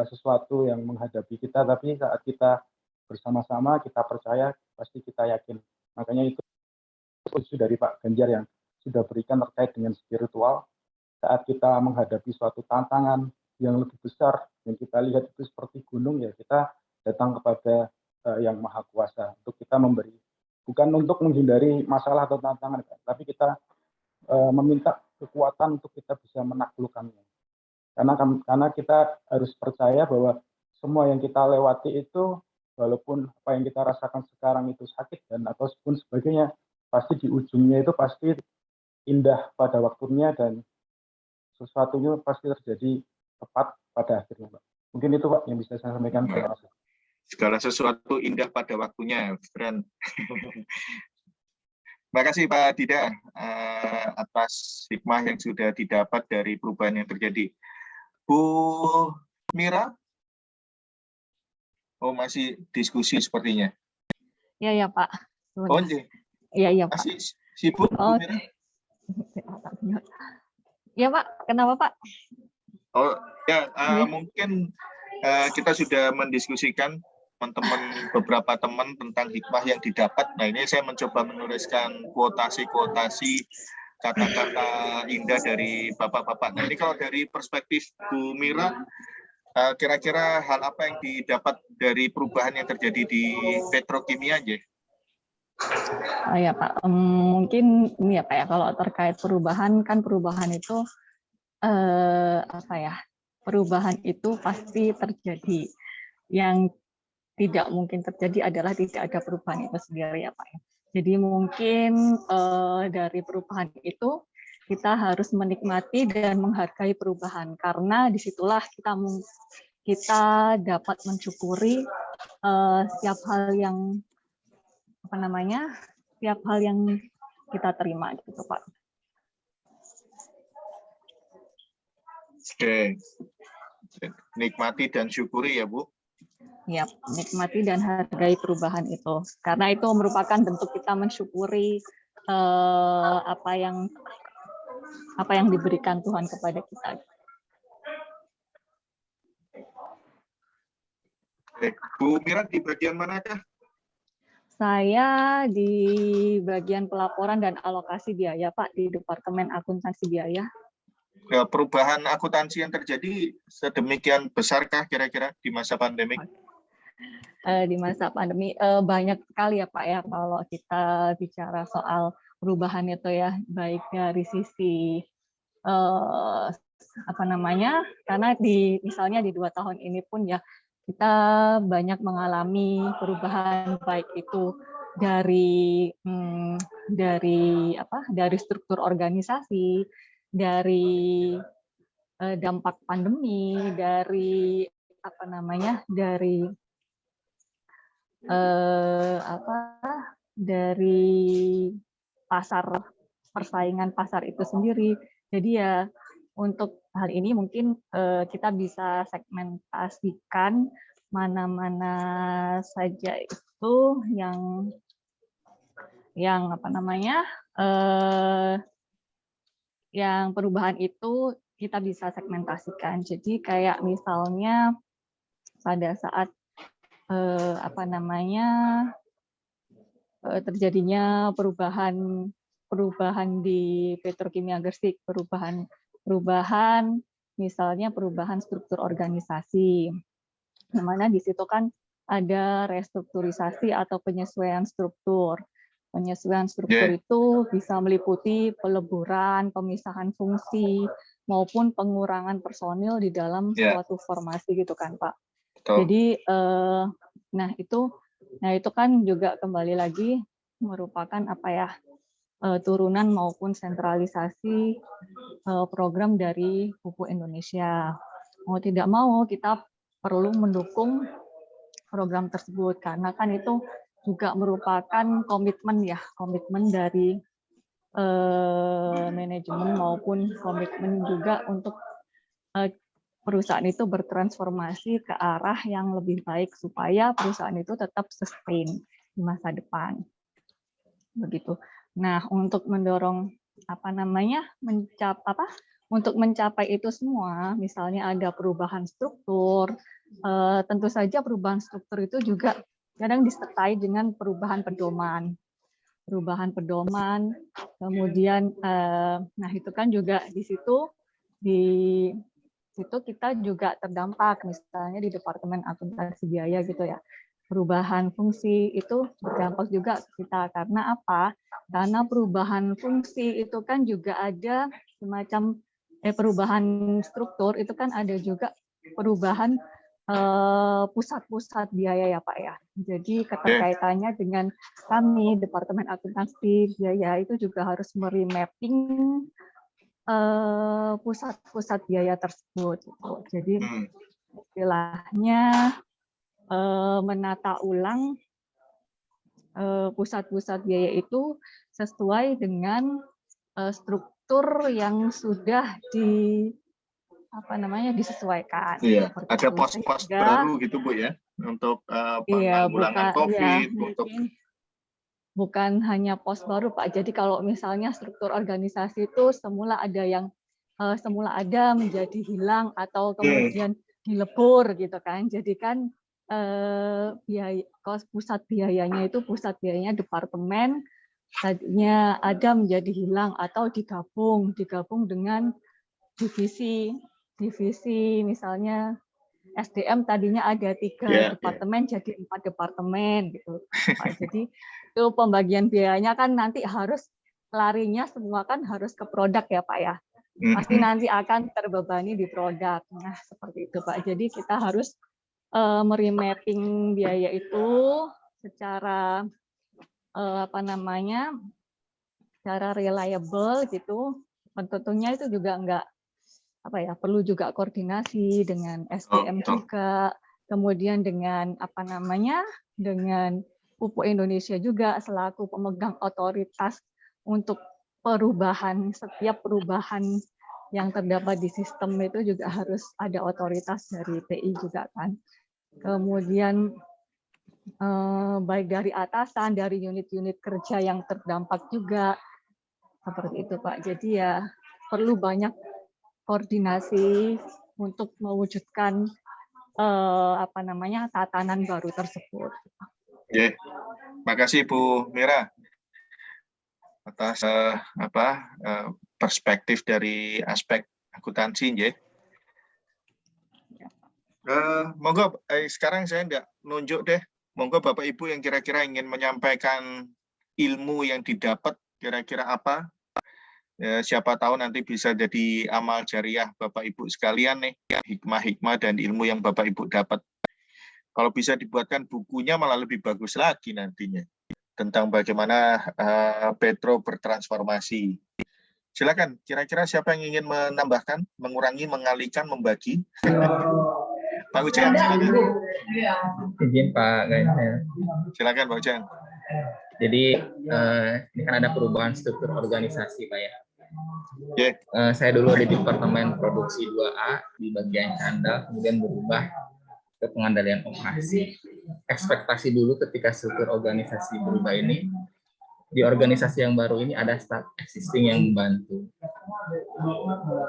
sesuatu yang menghadapi kita, tapi saat kita bersama-sama, kita percaya, pasti kita yakin. Makanya itu dari Pak Ganjar yang sudah berikan terkait dengan spiritual, saat kita menghadapi suatu tantangan yang lebih besar, yang kita lihat itu seperti gunung, ya kita datang kepada yang Maha Kuasa, untuk kita memberi. Bukan untuk menghindari masalah atau tantangan, tapi kita meminta kekuatan untuk kita bisa menaklukkannya. Karena kita harus percaya bahwa semua yang kita lewati itu, walaupun apa yang kita rasakan sekarang itu sakit dan atau pun sebagainya, pasti di ujungnya itu pasti indah pada waktunya dan sesuatunya pasti terjadi tepat pada akhirnya, Pak. Mungkin itu, Pak, yang bisa saya sampaikan. Terima kasih.
Segala sesuatu indah pada waktunya, friend. Terima kasih Pak Dida atas hikmah yang sudah didapat dari perubahan yang terjadi. Bu Mira? Oh, masih diskusi sepertinya.
Ya Pak.
Oh,
Iya Pak.
masih sibuk, Bu Mira?
Ya Pak, kenapa Pak?
Oh ya, mungkin kita sudah mendiskusikan teman-teman, beberapa teman tentang hikmah yang didapat. Nah, ini saya mencoba menuliskan kuotasi-kuotasi kata-kata indah dari bapak-bapak. Nah, ini kalau dari perspektif Bu Mira, kira-kira hal apa yang didapat dari perubahan yang terjadi di petrokimia aja?
Oh ya Pak, mungkin ini ya Pak ya, kalau terkait perubahan, kan perubahan itu apa ya, perubahan itu pasti terjadi. Yang tidak mungkin terjadi adalah tidak ada perubahan itu sendiri ya Pak. Jadi mungkin dari perubahan itu kita harus menikmati dan menghargai perubahan, karena disitulah kita dapat mensyukuri setiap hal yang setiap hal yang kita terima gitu Pak.
Oke, nikmati dan syukuri ya Bu.
Ya, nikmati dan hargai perubahan itu, karena itu merupakan bentuk kita mensyukuri apa yang diberikan Tuhan kepada kita.
Bu Mira di bagian manakah?
Saya di bagian pelaporan dan alokasi biaya Pak, di Departemen Akuntansi Biaya.
Perubahan akuntansi yang terjadi sedemikian besarkah kira-kira di masa pandemi?
Di masa pandemi banyak sekali ya Pak ya, kalau kita bicara soal perubahan itu ya, baik dari sisi karena misalnya di 2 tahun ini pun ya kita banyak mengalami perubahan, baik itu dari struktur organisasi, dari dampak pandemi, dari persaingan pasar itu sendiri. Jadi ya untuk hal ini mungkin kita bisa segmentasikan mana-mana saja itu yang perubahan itu kita bisa segmentasikan. Jadi kayak misalnya pada saat terjadinya perubahan di Petrokimia Gresik, perubahan misalnya perubahan struktur organisasi, di mana di situ kan ada restrukturisasi atau penyesuaian struktur. Penyesuaian struktur itu bisa meliputi peleburan, pemisahan fungsi, maupun pengurangan personil di dalam suatu formasi gitu kan Pak. Jadi nah itu kan juga kembali lagi merupakan turunan maupun sentralisasi program dari Pupuk Indonesia. Mau tidak mau kita perlu mendukung program tersebut karena kan itu juga merupakan komitmen dari manajemen maupun komitmen juga untuk perusahaan itu bertransformasi ke arah yang lebih baik supaya perusahaan itu tetap sustain di masa depan. Begitu. Nah, untuk mendorong untuk mencapai itu semua, misalnya ada perubahan struktur, tentu saja perubahan struktur itu juga kadang disertai dengan perubahan pedoman. Kemudian nah itu kan juga di situ kita juga terdampak, misalnya di Departemen Akuntansi Biaya gitu ya. Perubahan fungsi itu berdampak juga ke kita. Karena apa? Karena perubahan fungsi itu kan juga ada semacam perubahan struktur, itu kan ada juga perubahan pusat-pusat biaya ya Pak ya. Jadi keterkaitannya dengan kami, Departemen Akuntansi Biaya itu juga harus meremapping pusat-pusat biaya tersebut. Jadi istilahnya menata ulang pusat-pusat biaya itu sesuai dengan struktur yang sudah disesuaikan.
Iya, ada pos-pos baru gitu Bu ya untuk penanggulangan COVID.
Bukan hanya pos baru Pak. Jadi kalau misalnya struktur organisasi itu semula ada menjadi hilang atau kemudian dilebur gitu kan. Jadi kan pusat biayanya departemen tadinya ada menjadi hilang atau digabung dengan divisi misalnya SDM tadinya ada 3 departemen jadi 4 departemen gitu Pak. Jadi itu pembagian biayanya kan nanti harus larinya semua kan harus ke produk ya Pak ya. Pasti nanti akan terbebani di produk. Nah, seperti itu Pak. Jadi kita harus meremapping biaya itu secara secara reliable gitu. Tentunya itu juga perlu juga koordinasi dengan SDM juga, kemudian dengan dengan Pupuk Indonesia juga selaku pemegang otoritas untuk setiap perubahan yang terdapat di sistem itu juga harus ada otoritas dari TI juga kan. Kemudian baik dari atasan, dari unit-unit kerja yang terdampak juga seperti itu Pak. Jadi ya perlu banyak koordinasi untuk mewujudkan tatanan baru tersebut.
Oke, makasih Bu Mira atas perspektif dari aspek akuntansi, nggih. Monggo sekarang saya nggak nunjuk deh. Monggo Bapak Ibu yang kira-kira ingin menyampaikan ilmu yang didapat kira-kira apa? Siapa tahu nanti bisa jadi amal jariah Bapak Ibu sekalian nih, hikmah-hikmah dan ilmu yang Bapak Ibu dapat. Kalau bisa dibuatkan bukunya malah lebih bagus lagi nantinya tentang bagaimana Petro bertransformasi. Silakan, kira-kira siapa yang ingin menambahkan, mengurangi, mengalihkan, membagi? Pak Ujang, silakan.
Izin Pak Ganjar.
Silakan Pak Ujang.
Jadi ini kan ada perubahan struktur organisasi Pak ya. Saya dulu di Departemen Produksi 2A di bagian handal, kemudian berubah ke pengendalian operasi. Ekspektasi dulu ketika struktur organisasi berubah ini, di organisasi yang baru ini ada staff existing yang membantu.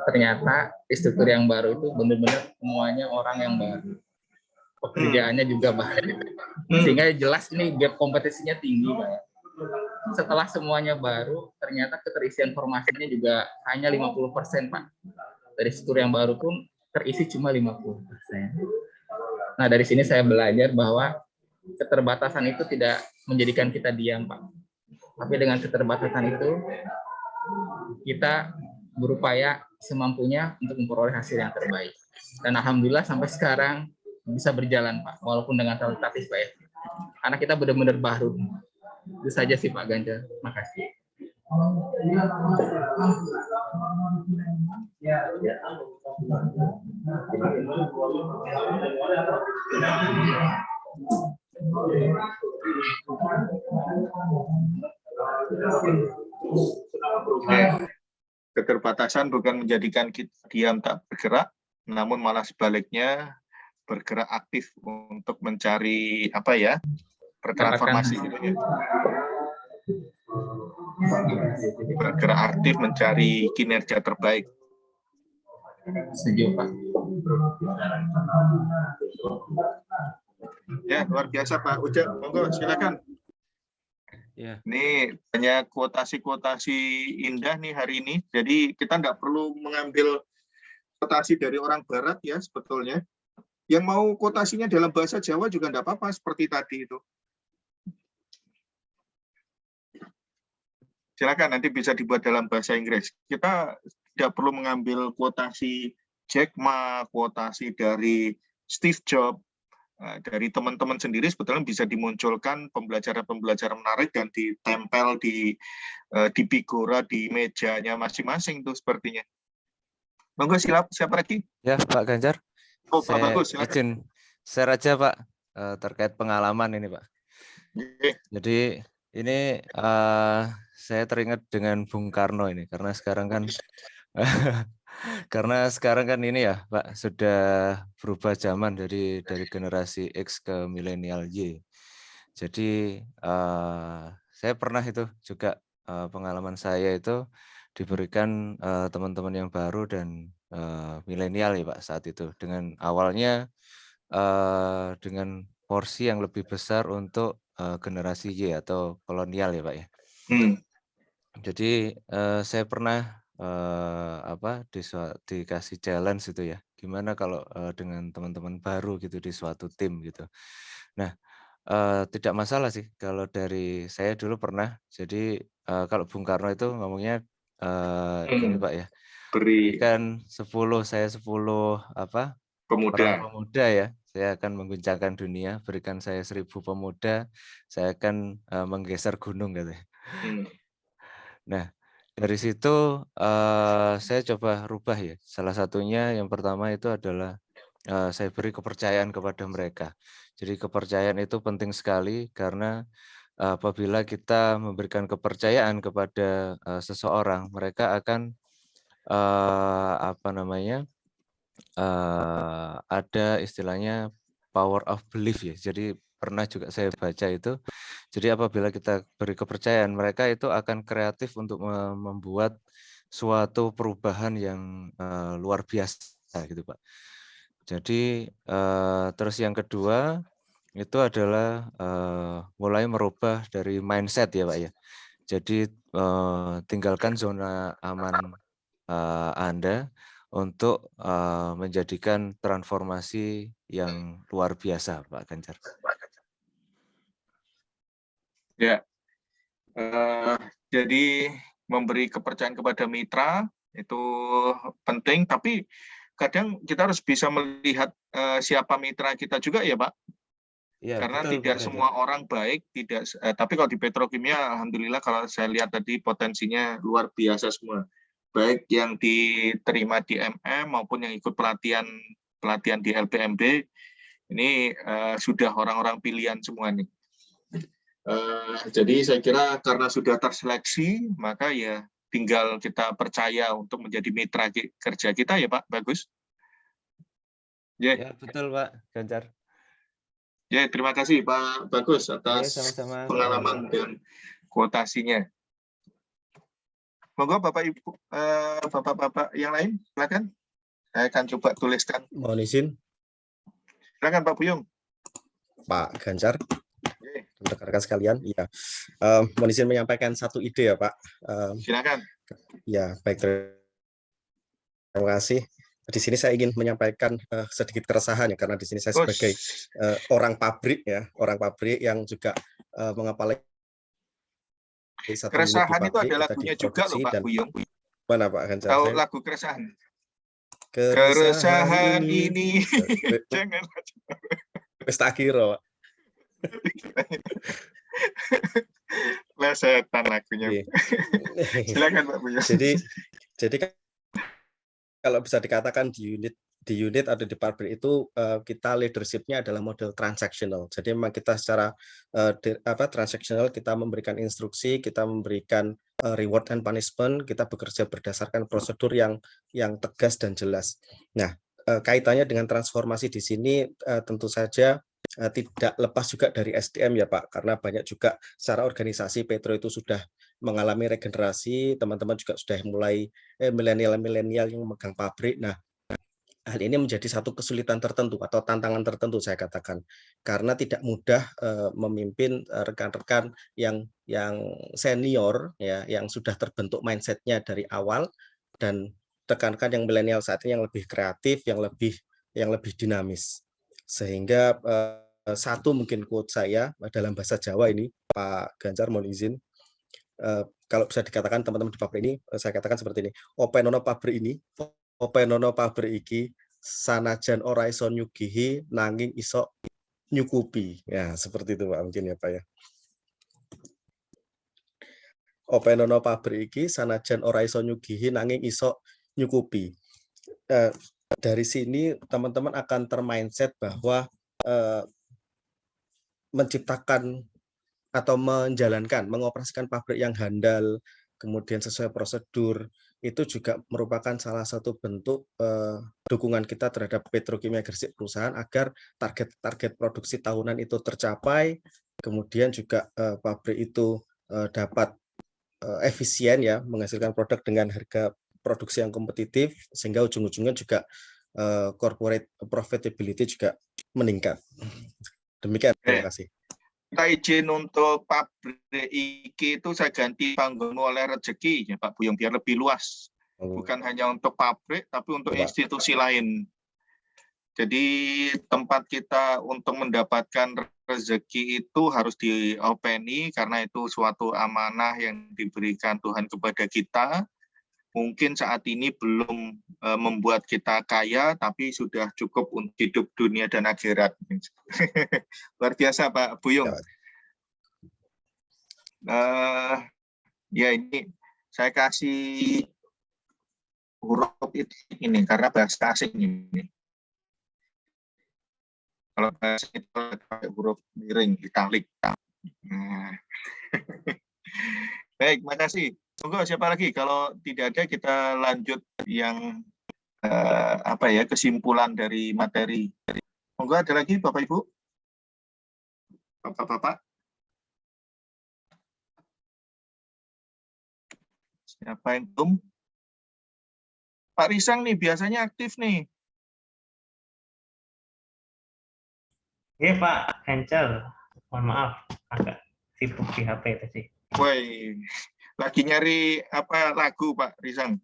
Ternyata di struktur yang baru itu benar-benar semuanya orang yang baru. Pekerjaannya juga baru. Sehingga jelas ini gap kompetisinya tinggi Pak ya. Setelah semuanya baru, ternyata keterisian formasinya juga hanya 50% Pak. Dari struktur yang baru pun terisi cuma 50%. Nah, dari sini saya belajar bahwa keterbatasan itu tidak menjadikan kita diam, Pak. Tapi dengan keterbatasan itu, kita berupaya semampunya untuk memperoleh hasil yang terbaik. Dan alhamdulillah sampai sekarang bisa berjalan, Pak. Walaupun dengan tentatif, Pak ya. Karena kita benar-benar baru. Itu saja sih Pak Ganjar. Makasih.
Keterbatasan bukan menjadikan kita diam tak bergerak, namun malah sebaliknya bergerak aktif untuk mencari apa ya, bertransformasi gitu ya. Bergerak aktif mencari kinerja terbaik.
Setuju, Pak.
Ya, luar biasa Pak Ujang. Monggo silakan.
Ya.
Ini banyak kuotasi-kuotasi indah nih hari ini. Jadi kita nggak perlu mengambil kuotasi dari orang barat ya sebetulnya. Yang mau kuotasinya dalam bahasa Jawa juga nggak apa-apa seperti tadi itu. Silakan nanti bisa dibuat dalam bahasa Inggris. Kita tidak perlu mengambil kuotasi Jack Ma, kuotasi dari Steve Jobs, dari teman-teman sendiri sebetulnya bisa dimunculkan pembelajaran-pembelajaran menarik dan ditempel di Bigora di mejanya masing-masing tuh sepertinya. Monggo siapa lagi?
Ya, Pak Ganjar.
Oh, Pak Bagus, silakan.
Izin share aja Pak terkait pengalaman ini Pak. Jadi ini saya teringat dengan Bung Karno ini karena sekarang kan ini ya Pak sudah berubah zaman dari generasi X ke milenial Y. Jadi saya pernah itu juga pengalaman saya itu diberikan teman-teman yang baru dan milenial ya Pak saat itu dengan awalnya dengan porsi yang lebih besar untuk generasi Y atau kolonial ya Pak ya. Jadi saya pernah dikasih challenge itu ya. Gimana kalau dengan teman-teman baru gitu di suatu tim gitu. Nah, tidak masalah sih kalau dari saya dulu pernah. Jadi kalau Bung Karno itu ngomongnya ini Pak ya. Berikan 10, saya 10 orang pemuda ya. Saya akan mengguncangkan dunia, berikan saya 1000 pemuda, saya akan menggeser gunung katanya. Nah, dari situ saya coba rubah ya. Salah satunya yang pertama itu adalah saya beri kepercayaan kepada mereka. Jadi kepercayaan itu penting sekali karena apabila kita memberikan kepercayaan kepada seseorang, mereka akan ada istilahnya power of belief ya. Jadi pernah juga saya baca itu. Jadi apabila kita beri kepercayaan, mereka itu akan kreatif untuk membuat suatu perubahan yang luar biasa gitu Pak. Jadi terus yang kedua itu adalah mulai merubah dari mindset ya Pak ya. Jadi tinggalkan zona aman Anda untuk menjadikan transformasi yang luar biasa, Pak Ganjar.
Ya, jadi memberi kepercayaan kepada mitra itu penting, tapi kadang kita harus bisa melihat siapa mitra kita juga ya Pak. Ya, karena betul, tidak Pak semua orang baik, tapi kalau di petrokimia, alhamdulillah kalau saya lihat tadi potensinya luar biasa semua. Baik yang diterima di maupun yang ikut pelatihan di LPMB, ini sudah orang-orang pilihan semua nih. Jadi saya kira karena sudah terseleksi, maka ya tinggal kita percaya untuk menjadi mitra kerja kita ya Pak, bagus.
Ya, betul Pak Ganjar.
Ya, terima kasih Pak Bagus atas
sama-sama
pengalaman dan kuotasinya. Monggo Bapak Ibu, Bapak-bapak yang lain, silakan. Saya akan coba tuliskan.
Mohon izin.
Silakan Pak Buyung.
Pak Ganjar, rekan-rekan sekalian, ya, mohon izin menyampaikan satu ide ya Pak.
Silakan.
Ya, baik. Terima kasih. Di sini saya ingin menyampaikan sedikit keresahan ya, karena di sini saya sebagai orang pabrik yang juga mengepalai
keresahan itu ada lagunya juga loh Pak Buyung.
Mana Pak Ganjar?
Tahu lagu keresahan? Keresahan ini. Jangan.
Wis tak kira.
Lah Plesetan lagunya.
Iya.
Silakan Pak Buya.
Jadi kalau bisa dikatakan di unit atau di pabrik itu kita leadership-nya adalah model transactional. Jadi memang kita secara transactional, kita memberikan instruksi, kita memberikan reward and punishment, kita bekerja berdasarkan prosedur yang tegas dan jelas. Nah, kaitannya dengan transformasi di sini tentu saja tidak lepas juga dari SDM ya Pak, karena banyak juga secara organisasi Petro itu sudah mengalami regenerasi, teman-teman juga sudah mulai milenial yang memegang pabrik. Nah, hal ini menjadi satu kesulitan tertentu atau tantangan tertentu saya katakan, karena tidak mudah memimpin rekan-rekan yang senior ya, yang sudah terbentuk mindsetnya dari awal, dan rekan-rekan yang milenial saat ini yang lebih kreatif, yang lebih dinamis. Sehingga satu mungkin quote saya dalam bahasa Jawa ini, Pak Ganjar mohon izin, kalau bisa dikatakan teman-teman di pabrik ini, saya katakan seperti ini, openono pabrik ini, openono pabrik iki, sanajan ora iso nyugihi, nanging iso nyukupi. Ya, seperti itu Pak, mungkin ya Pak ya. Openono pabrik iki, sanajan ora iso nyugihi, nanging iso nyukupi. Dari sini teman-teman akan termindset bahwa menciptakan atau mengoperasikan pabrik yang handal, kemudian sesuai prosedur, itu juga merupakan salah satu bentuk dukungan kita terhadap Petrokimia Gresik perusahaan agar target produksi tahunan itu tercapai, kemudian juga pabrik itu dapat efisien ya, menghasilkan produk dengan harga produksi yang kompetitif, sehingga ujung-ujungnya juga corporate profitability juga meningkat. Demikian, terima kasih.
Kita izin untuk pabrik iki itu saya ganti panggung oleh rezeki ya Pak Buyung, biar lebih luas. Bukan hanya untuk pabrik, tapi untuk institusi lain. Jadi tempat kita untuk mendapatkan rezeki itu harus diopeni, karena itu suatu amanah yang diberikan Tuhan kepada kita. Mungkin saat ini belum membuat kita kaya, tapi sudah cukup untuk hidup dunia dan akhirat. Luar biasa Pak Buyung. Ya ini saya kasih huruf ini karena bahasa asing ini. Kalau bahasa itu pakai huruf miring, italik. Baik, makasih. Monggo siapa lagi? Kalau tidak ada kita lanjut yang kesimpulan dari materi. Monggo ada lagi Bapak Ibu? Bapak-bapak? Siapa yang belum? Pak Risang nih biasanya aktif nih.
Iya Pak Ganjar, mohon maaf agak sibuk di HP tadi.
Woi, lagi nyari apa lagu Pak Risang?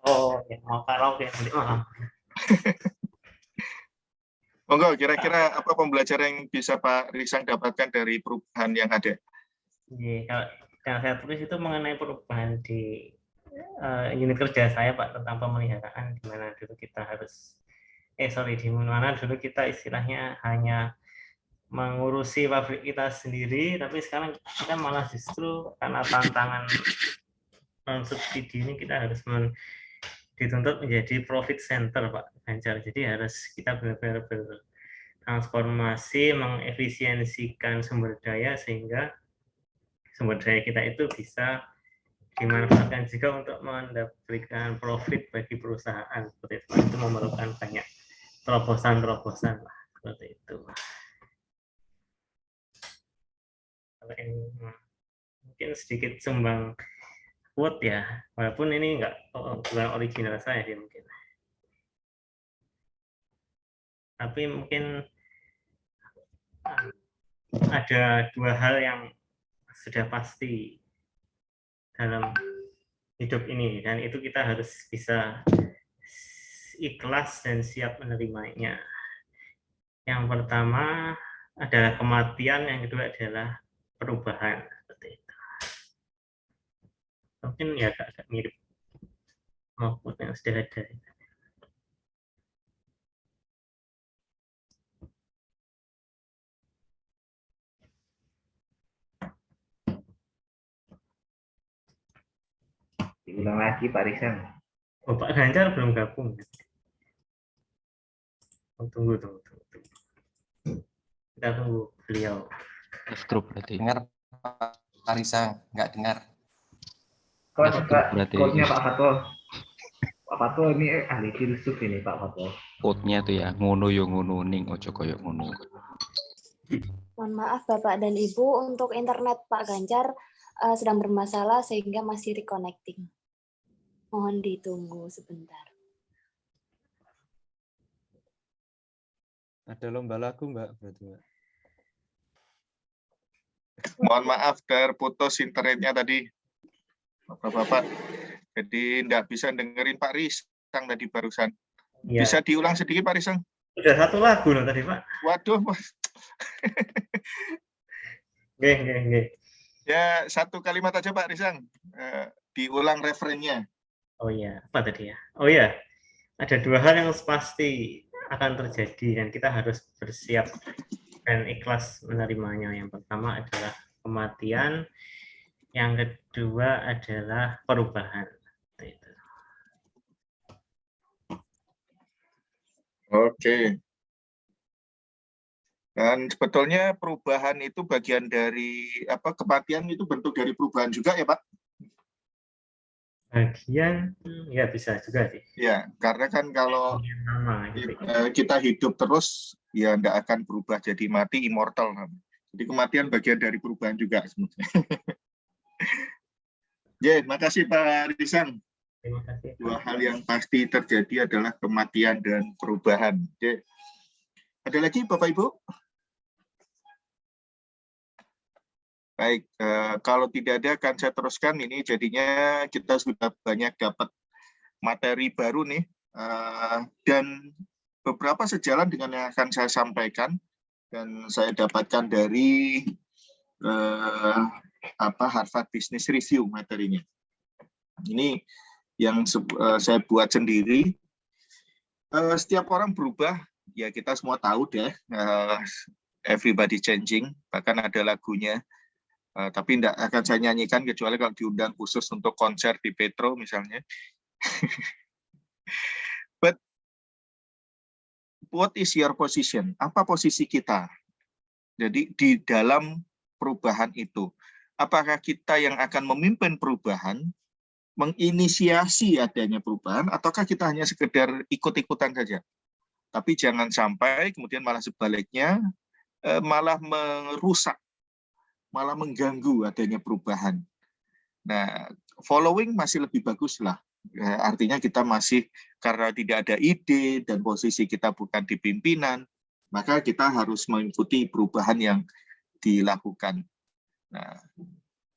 Oh, ya, mau karaoke nanti malam.
Monggo, kira-kira apa pembelajaran yang bisa Pak Risang dapatkan dari perubahan yang ada?
Iya, kalau yang saya tulis itu mengenai perubahan di unit kerja saya Pak, tentang pemeliharaan, di mana dulu kita harus di mana dulu kita istilahnya hanya mengurusi pabrik kita sendiri, tapi sekarang kita malah justru karena tantangan non subsidi ini kita harus dituntut menjadi profit center Pak Ganjar. Jadi harus kita benar-benar bertransformasi, mengefisiensikan sumber daya sehingga sumber daya kita itu bisa dimanfaatkan juga untuk memberikan profit bagi perusahaan. Seperti itu memerlukan banyak terobosan-terobosan lah, seperti itu. Kalau ini mungkin sedikit sumbang quote ya, walaupun ini bukan original saya sih mungkin. Tapi mungkin ada dua hal yang sudah pasti dalam hidup ini, dan itu kita harus bisa ikhlas dan siap menerimanya. Yang pertama adalah kematian, yang kedua adalah perubahan. Seperti itu. Mungkin ya agak mirip maupun yang sudah ada.
Diulang lagi Pak Rizal.
Oh, Pak Ganjar belum gabung. Oh, tunggu. Kita tunggu beliau.
Grup berarti.
Dengar Pak Risa, nggak dengar.
Code-nya Pak Fatwa. Pak Fatwa ini ahli filsuf ini Pak Fatwa.
Code-nya tuh ya ngono yo ngono ning ojo koyo ngono.
Mohon maaf Bapak dan Ibu, untuk internet Pak Ganjar sedang bermasalah sehingga masih reconnecting. Mohon ditunggu sebentar.
Ada lomba lagu Mbak berarti Mbak.
Mohon maaf terputus internetnya tadi, Bapak-bapak. Jadi tidak bisa dengerin Pak Risang tadi barusan.
Ya.
Bisa diulang sedikit Pak Risang?
Udah satu lagu loh tadi Pak.
Waduh, Mas.
Nggih.
Ya, satu kalimat aja Pak Risang. Diulang referennya.
Oh iya, apa tadi ya? Oh iya, ada dua hal yang pasti akan terjadi dan kita harus bersiap dan ikhlas menerimanya. Yang pertama adalah kematian, yang kedua adalah perubahan. Itu.
Oke. Dan sebetulnya perubahan itu bagian dari kematian itu bentuk dari perubahan juga ya Pak?
Bagian ya bisa juga sih.
Ya, karena kan kalau kita hidup terus ya tidak akan berubah jadi mati, immortal. Jadi kematian bagian dari perubahan juga sebenarnya. Ya, makasih Pak Risan.
Terima kasih.
Dua hal yang pasti terjadi adalah kematian dan perubahan. Ya. Ada lagi Bapak Ibu? Baik, kalau tidak ada akan saya teruskan ini. Jadinya kita sudah banyak dapat materi baru nih, dan beberapa sejalan dengan yang akan saya sampaikan dan saya dapatkan dari Harvard Business Review materinya. Ini yang saya buat sendiri. Setiap orang berubah, ya kita semua tahu deh. Everybody changing, bahkan ada lagunya. Tapi tidak akan saya nyanyikan kecuali kalau diundang khusus untuk konser di Petro misalnya. But what is your position? Apa posisi kita? Jadi di dalam perubahan itu, apakah kita yang akan memimpin perubahan, menginisiasi adanya perubahan, ataukah kita hanya sekedar ikut-ikutan saja? Tapi jangan sampai kemudian malah sebaliknya, malah merusak, malah mengganggu adanya perubahan. Nah, following masih lebih bagus lah. Artinya kita masih, karena tidak ada ide dan posisi kita bukan di pimpinan, maka kita harus mengikuti perubahan yang dilakukan. Nah,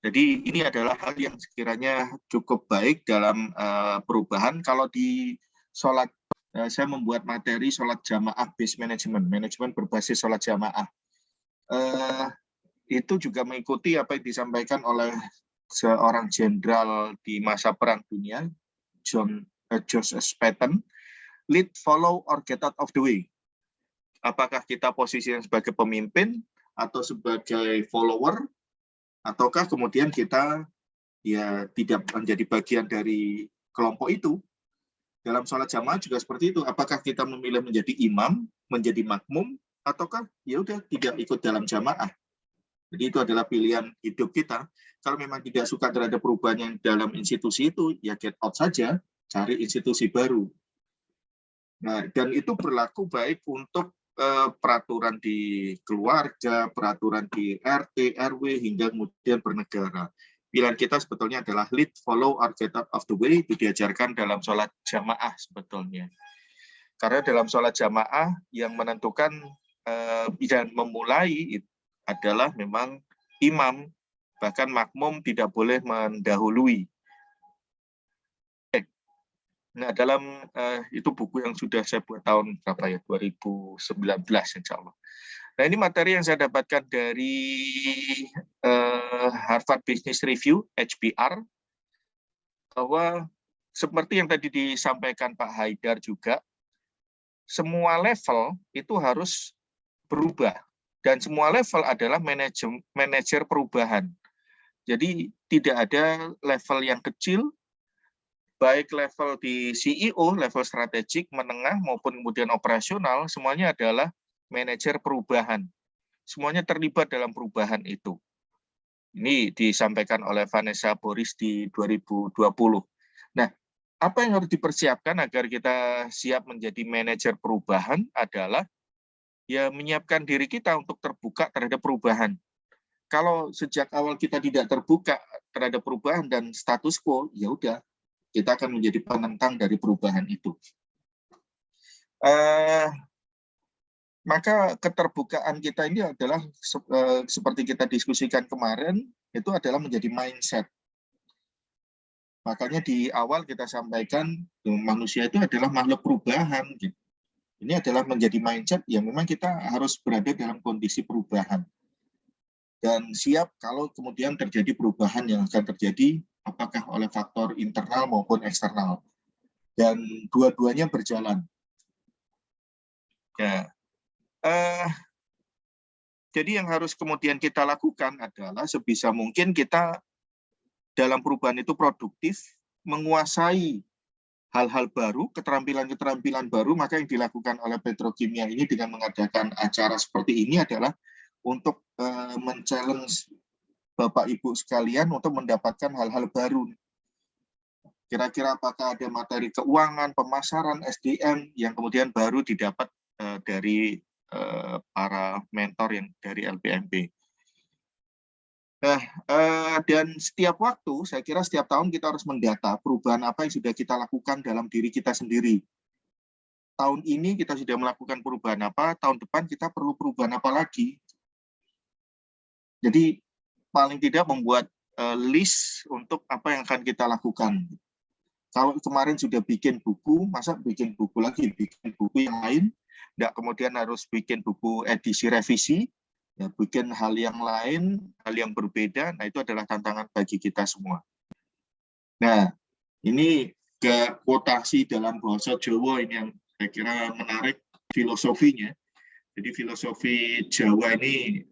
jadi ini adalah hal yang sekiranya cukup baik dalam perubahan. Kalau di sholat, saya membuat materi sholat jamaah based management, manajemen berbasis sholat jamaah. Itu juga mengikuti apa yang disampaikan oleh seorang jenderal di masa Perang Dunia, Joseph Patton, lead, follow, or get out of the way. Apakah kita posisinya sebagai pemimpin atau sebagai follower, ataukah kemudian kita ya tidak menjadi bagian dari kelompok itu. Dalam sholat jamaah juga seperti itu. Apakah kita memilih menjadi imam, menjadi makmum, ataukah ya udah tidak ikut dalam jamaah. Jadi itu adalah pilihan hidup kita. Kalau memang tidak suka terhadap perubahan yang dalam institusi itu, ya get out saja, cari institusi baru. Nah, dan itu berlaku baik untuk peraturan di keluarga, peraturan di RT, RW, hingga kemudian bernegara. Pilihan kita sebetulnya adalah lead, follow, or get out of the way. Itu diajarkan dalam sholat jamaah sebetulnya. Karena dalam sholat jamaah yang menentukan dan memulai adalah memang imam, bahkan makmum tidak boleh mendahului. Nah, dalam itu buku yang sudah saya buat tahun berapa ya, 2019 insya Allah. Nah, ini materi yang saya dapatkan dari Harvard Business Review, HBR, bahwa seperti yang tadi disampaikan Pak Haidar juga, semua level itu harus berubah. Dan semua level adalah manajer perubahan. Jadi tidak ada level yang kecil, baik level di CEO, level strategik, menengah, maupun kemudian operasional, semuanya adalah manajer perubahan. Semuanya terlibat dalam perubahan itu. Ini disampaikan oleh Vanessa Boris di 2020. Nah, apa yang harus dipersiapkan agar kita siap menjadi manajer perubahan adalah ya menyiapkan diri kita untuk terbuka terhadap perubahan. Kalau sejak awal kita tidak terbuka terhadap perubahan dan status quo, ya udah, kita akan menjadi penentang dari perubahan itu. Maka keterbukaan kita ini adalah seperti kita diskusikan kemarin, itu adalah menjadi mindset. Makanya di awal kita sampaikan manusia itu adalah makhluk perubahan. Ini adalah menjadi mindset yang memang kita harus berada dalam kondisi perubahan. Dan siap kalau kemudian terjadi perubahan yang akan terjadi, apakah oleh faktor internal maupun eksternal. Dan dua-duanya berjalan. Ya. Jadi yang harus kemudian kita lakukan adalah sebisa mungkin kita dalam perubahan itu produktif, menguasai hal-hal baru, keterampilan-keterampilan baru, maka yang dilakukan oleh Petrokimia ini dengan mengadakan acara seperti ini adalah untuk men-challenge Bapak Ibu sekalian untuk mendapatkan hal-hal baru. Kira-kira apakah ada materi keuangan, pemasaran, SDM yang kemudian baru didapat dari para mentor yang dari LPMP. Nah, dan setiap waktu, saya kira setiap tahun kita harus mendata perubahan apa yang sudah kita lakukan dalam diri kita sendiri. Tahun ini kita sudah melakukan perubahan apa, tahun depan kita perlu perubahan apa lagi. Jadi, paling tidak membuat list untuk apa yang akan kita lakukan. Kalau kemarin sudah bikin buku, masa bikin buku lagi, bikin buku yang lain, nggak kemudian harus bikin buku edisi revisi, ya, bikin hal yang lain, hal yang berbeda, nah itu adalah tantangan bagi kita semua. Nah, ini ke quotasi dalam bahasa Jawa ini yang saya kira menarik filosofinya. Jadi filosofi Jawa ini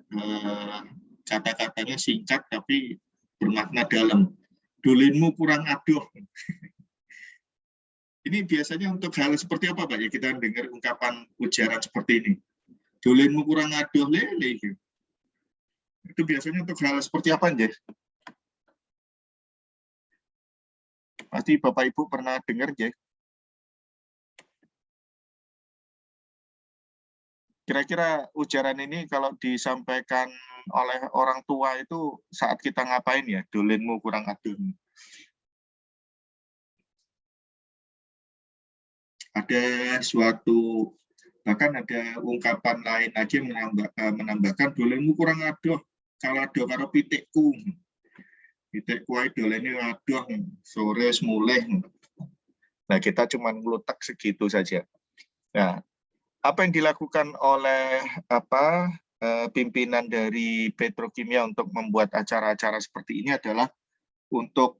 kata-katanya singkat tapi bermakna dalam. Dolenmu kurang adoh. Ini biasanya untuk hal seperti apa, Pak? Ya, kita dengar ungkapan ujaran seperti ini. Dolenmu kurang adoh lele. Itu biasanya untuk hal seperti apa, Jess? Pasti Bapak Ibu pernah dengar, Jess. Kira-kira ujaran ini kalau disampaikan oleh orang tua itu saat kita ngapain ya? Dolenmu kurang adoh. Ada suatu, bahkan ada ungkapan lain lagi yang menambahkan dolenmu kurang adoh, kalau adoh karo pitikku. Pitikku ae dolene adoh, sore semuleh. Nah, kita cuma ngelutak segitu saja. Nah, apa yang dilakukan oleh pimpinan dari Petrokimia untuk membuat acara-acara seperti ini adalah untuk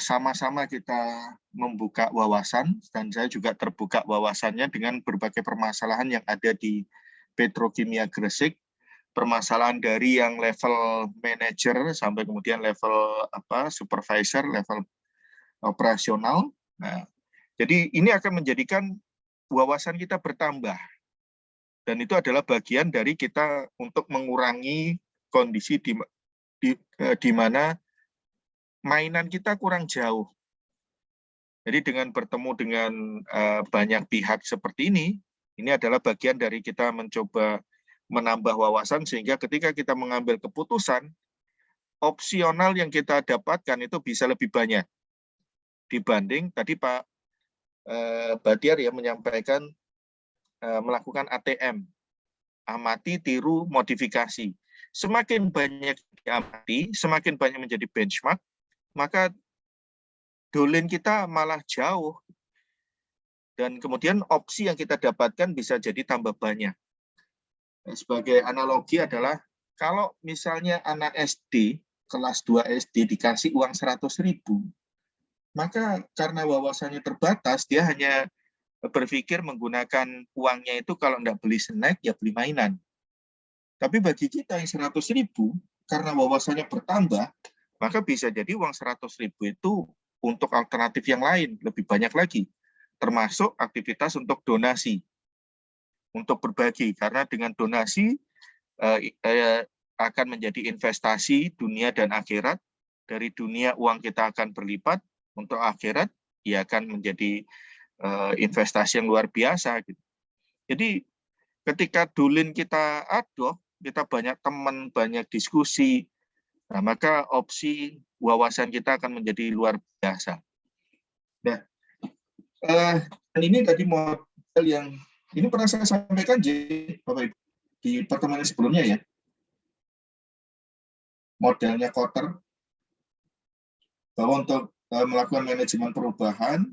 sama-sama kita membuka wawasan, dan saya juga terbuka wawasannya dengan berbagai permasalahan yang ada di Petrokimia Gresik, permasalahan dari yang level manager sampai kemudian level supervisor, level operasional. Nah, jadi ini akan menjadikan wawasan kita bertambah, dan itu adalah bagian dari kita untuk mengurangi kondisi di mana mainan kita kurang jauh. Jadi dengan bertemu dengan banyak pihak seperti ini adalah bagian dari kita mencoba menambah wawasan sehingga ketika kita mengambil keputusan, opsional yang kita dapatkan itu bisa lebih banyak dibanding tadi Pak Batiar ya menyampaikan melakukan ATM, amati, tiru, modifikasi. Semakin banyak diamati, semakin banyak menjadi benchmark, maka dolen kita malah jauh. Dan kemudian opsi yang kita dapatkan bisa jadi tambah banyak. Sebagai analogi adalah, kalau misalnya anak SD, kelas 2 SD dikasih uang 100.000, maka karena wawasannya terbatas, dia hanya berpikir menggunakan uangnya itu kalau nggak beli snack, ya beli mainan. Tapi bagi kita yang 100.000, karena wawasannya bertambah, maka bisa jadi uang 100.000 itu untuk alternatif yang lain, lebih banyak lagi, termasuk aktivitas untuk donasi, untuk berbagi, karena dengan donasi akan menjadi investasi dunia dan akhirat. Dari dunia uang kita akan berlipat, untuk akhirat ia akan menjadi investasi yang luar biasa. Gitu. Jadi ketika dulin kita adoh, kita banyak teman, banyak diskusi, nah, maka opsi wawasan kita akan menjadi luar biasa. Nah, dan ini tadi model yang ini pernah saya sampaikan Bapak Ibu di pertemuan sebelumnya ya. Modelnya Kotter, bahwa untuk melakukan manajemen perubahan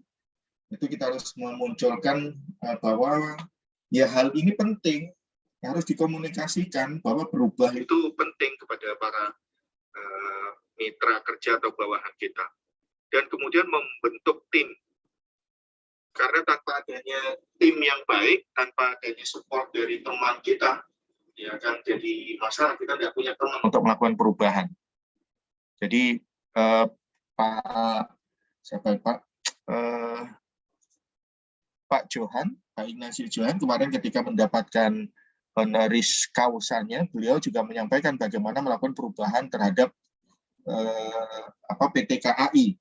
itu kita harus memunculkan bahwa ya hal ini penting, harus dikomunikasikan bahwa berubah itu penting kepada para mitra kerja atau bawahan kita, dan kemudian membentuk tim, karena tanpa adanya tim yang baik, tanpa adanya support dari teman kita, ya akan jadi masalah, kita tidak punya teman untuk melakukan perubahan. Jadi Pak Johan, Pak Ignatius Johan kemarin ketika mendapatkan honoris causanya, beliau juga menyampaikan bagaimana melakukan perubahan terhadap PT KAI.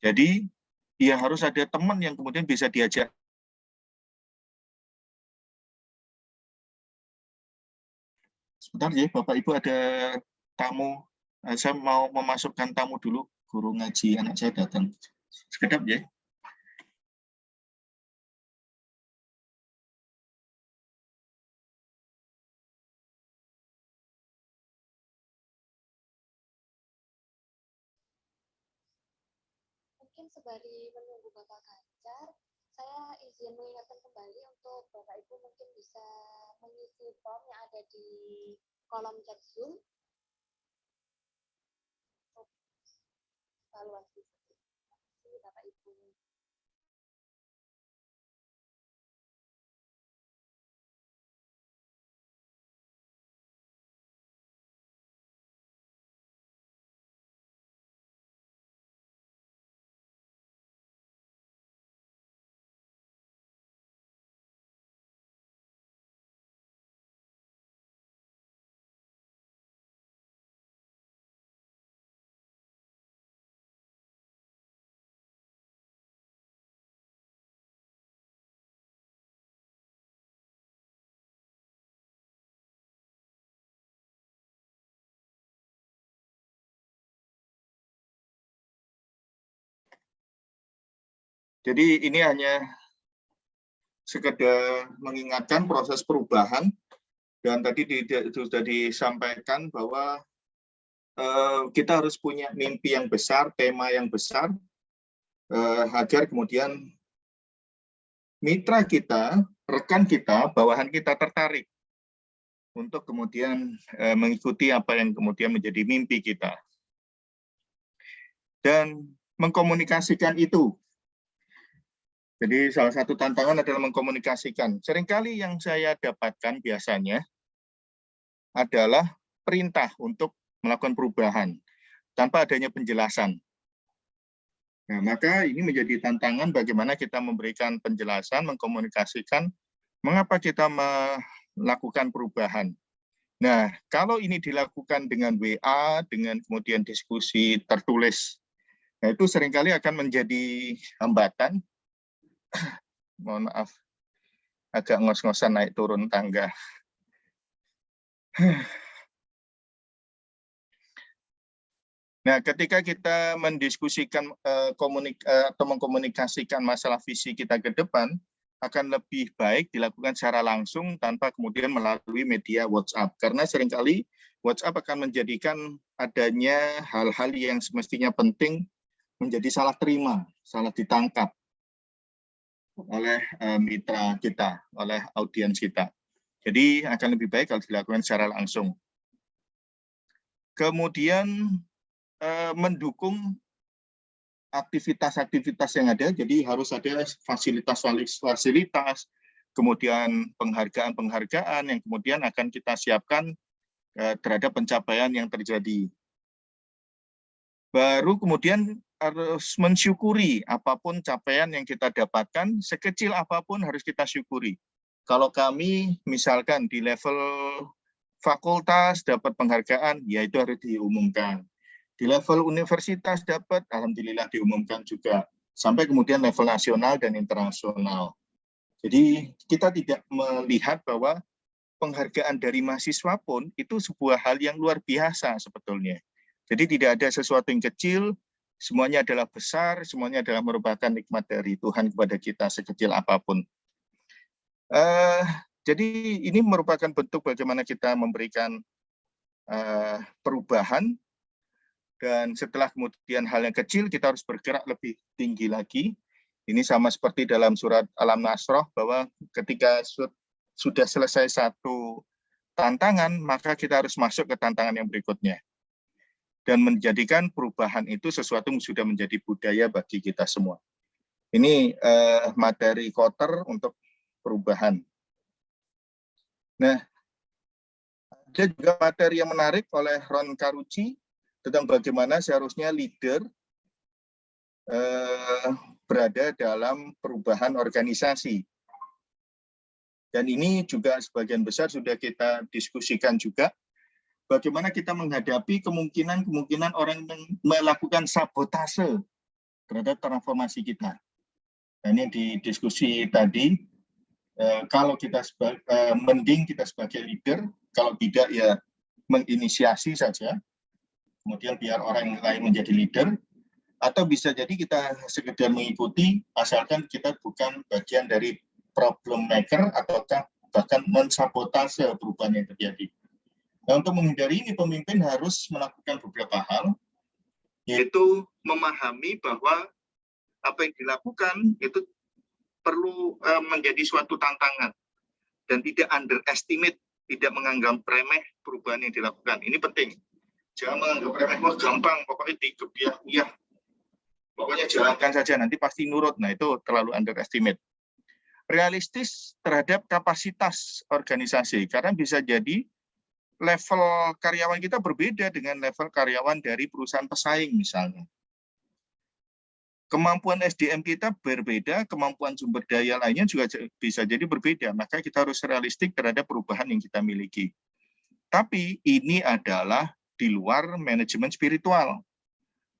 Jadi ya harus ada teman yang kemudian bisa diajak. Sebentar ya, Bapak Ibu ada tamu. Saya mau memasukkan tamu dulu, guru ngaji anak saya datang. Sekedap ya.
Mungkin sembari menunggu Bapak Ganjar, saya izin mengingatkan kembali untuk Bapak Ibu mungkin bisa mengisi form yang ada di kolom chat Zoom. Evaluasi Bapak Ibu.
Jadi ini hanya sekedar mengingatkan proses perubahan, dan tadi sudah disampaikan bahwa kita harus punya mimpi yang besar, tema yang besar, agar kemudian mitra kita, rekan kita, bawahan kita tertarik untuk kemudian mengikuti apa yang kemudian menjadi mimpi kita. Dan mengkomunikasikan itu. Jadi salah satu tantangan adalah mengkomunikasikan. Seringkali yang saya dapatkan biasanya adalah perintah untuk melakukan perubahan tanpa adanya penjelasan. Nah, maka ini menjadi tantangan bagaimana kita memberikan penjelasan, mengkomunikasikan mengapa kita melakukan perubahan. Nah, kalau ini dilakukan dengan WA, dengan kemudian diskusi tertulis, nah itu seringkali akan menjadi hambatan. Mohon maaf, agak ngos-ngosan naik turun tangga. Nah, ketika kita mendiskusikan atau mengkomunikasikan masalah visi kita ke depan, akan lebih baik dilakukan secara langsung tanpa kemudian melalui media WhatsApp. Karena seringkali WhatsApp akan menjadikan adanya hal-hal yang semestinya penting menjadi salah terima, salah ditangkap oleh mitra kita, oleh audiens kita. Jadi akan lebih baik kalau dilakukan secara langsung. Kemudian mendukung aktivitas-aktivitas yang ada, jadi harus ada fasilitas-fasilitas, kemudian penghargaan-penghargaan yang kemudian akan kita siapkan terhadap pencapaian yang terjadi. Baru kemudian harus mensyukuri apapun capaian yang kita dapatkan, sekecil apapun harus kita syukuri. Kalau kami misalkan di level fakultas dapat penghargaan, ya itu harus diumumkan. Di level universitas dapat, alhamdulillah diumumkan juga. Sampai kemudian level nasional dan internasional. Jadi kita tidak melihat bahwa penghargaan dari mahasiswa pun itu sebuah hal yang luar biasa sebetulnya. Jadi tidak ada sesuatu yang kecil, semuanya adalah besar, semuanya adalah merupakan nikmat dari Tuhan kepada kita sekecil apapun. Jadi ini merupakan bentuk bagaimana kita memberikan perubahan, dan setelah kemudian hal yang kecil kita harus bergerak lebih tinggi lagi. Ini sama seperti dalam surat Al-Nasrah bahwa ketika sudah selesai satu tantangan, maka kita harus masuk ke tantangan yang berikutnya. Dan menjadikan perubahan itu sesuatu yang sudah menjadi budaya bagi kita semua. Ini materi quarter untuk perubahan. Nah, ada juga materi yang menarik oleh Ron Carucci tentang bagaimana seharusnya leader berada dalam perubahan organisasi. Dan ini juga sebagian besar sudah kita diskusikan juga, bagaimana kita menghadapi kemungkinan orang yang melakukan sabotase terhadap transformasi kita. Nah, ini di diskusi tadi, kalau kita mending kita sebagai leader, kalau tidak ya menginisiasi saja, kemudian biar orang lain menjadi leader, atau bisa jadi kita sekedar mengikuti, asalkan kita bukan bagian dari problem maker, ataukah bahkan mensabotase perubahan yang terjadi. Nah, untuk menghindari ini, pemimpin harus melakukan beberapa hal, yaitu memahami bahwa apa yang dilakukan itu perlu menjadi suatu tantangan, dan tidak underestimate, tidak menganggap remeh perubahan yang dilakukan. Ini penting. Jangan menganggap remeh, wah gampang, pokoknya dikebiah, iya. Pokoknya jalankan saja, nanti pasti nurut. Nah, itu terlalu underestimate. Realistis terhadap kapasitas organisasi, karena bisa jadi level karyawan kita berbeda dengan level karyawan dari perusahaan pesaing misalnya. Kemampuan SDM kita berbeda, kemampuan sumber daya lainnya juga bisa jadi berbeda, maka kita harus realistik terhadap perubahan yang kita miliki. Tapi ini adalah di luar manajemen spiritual.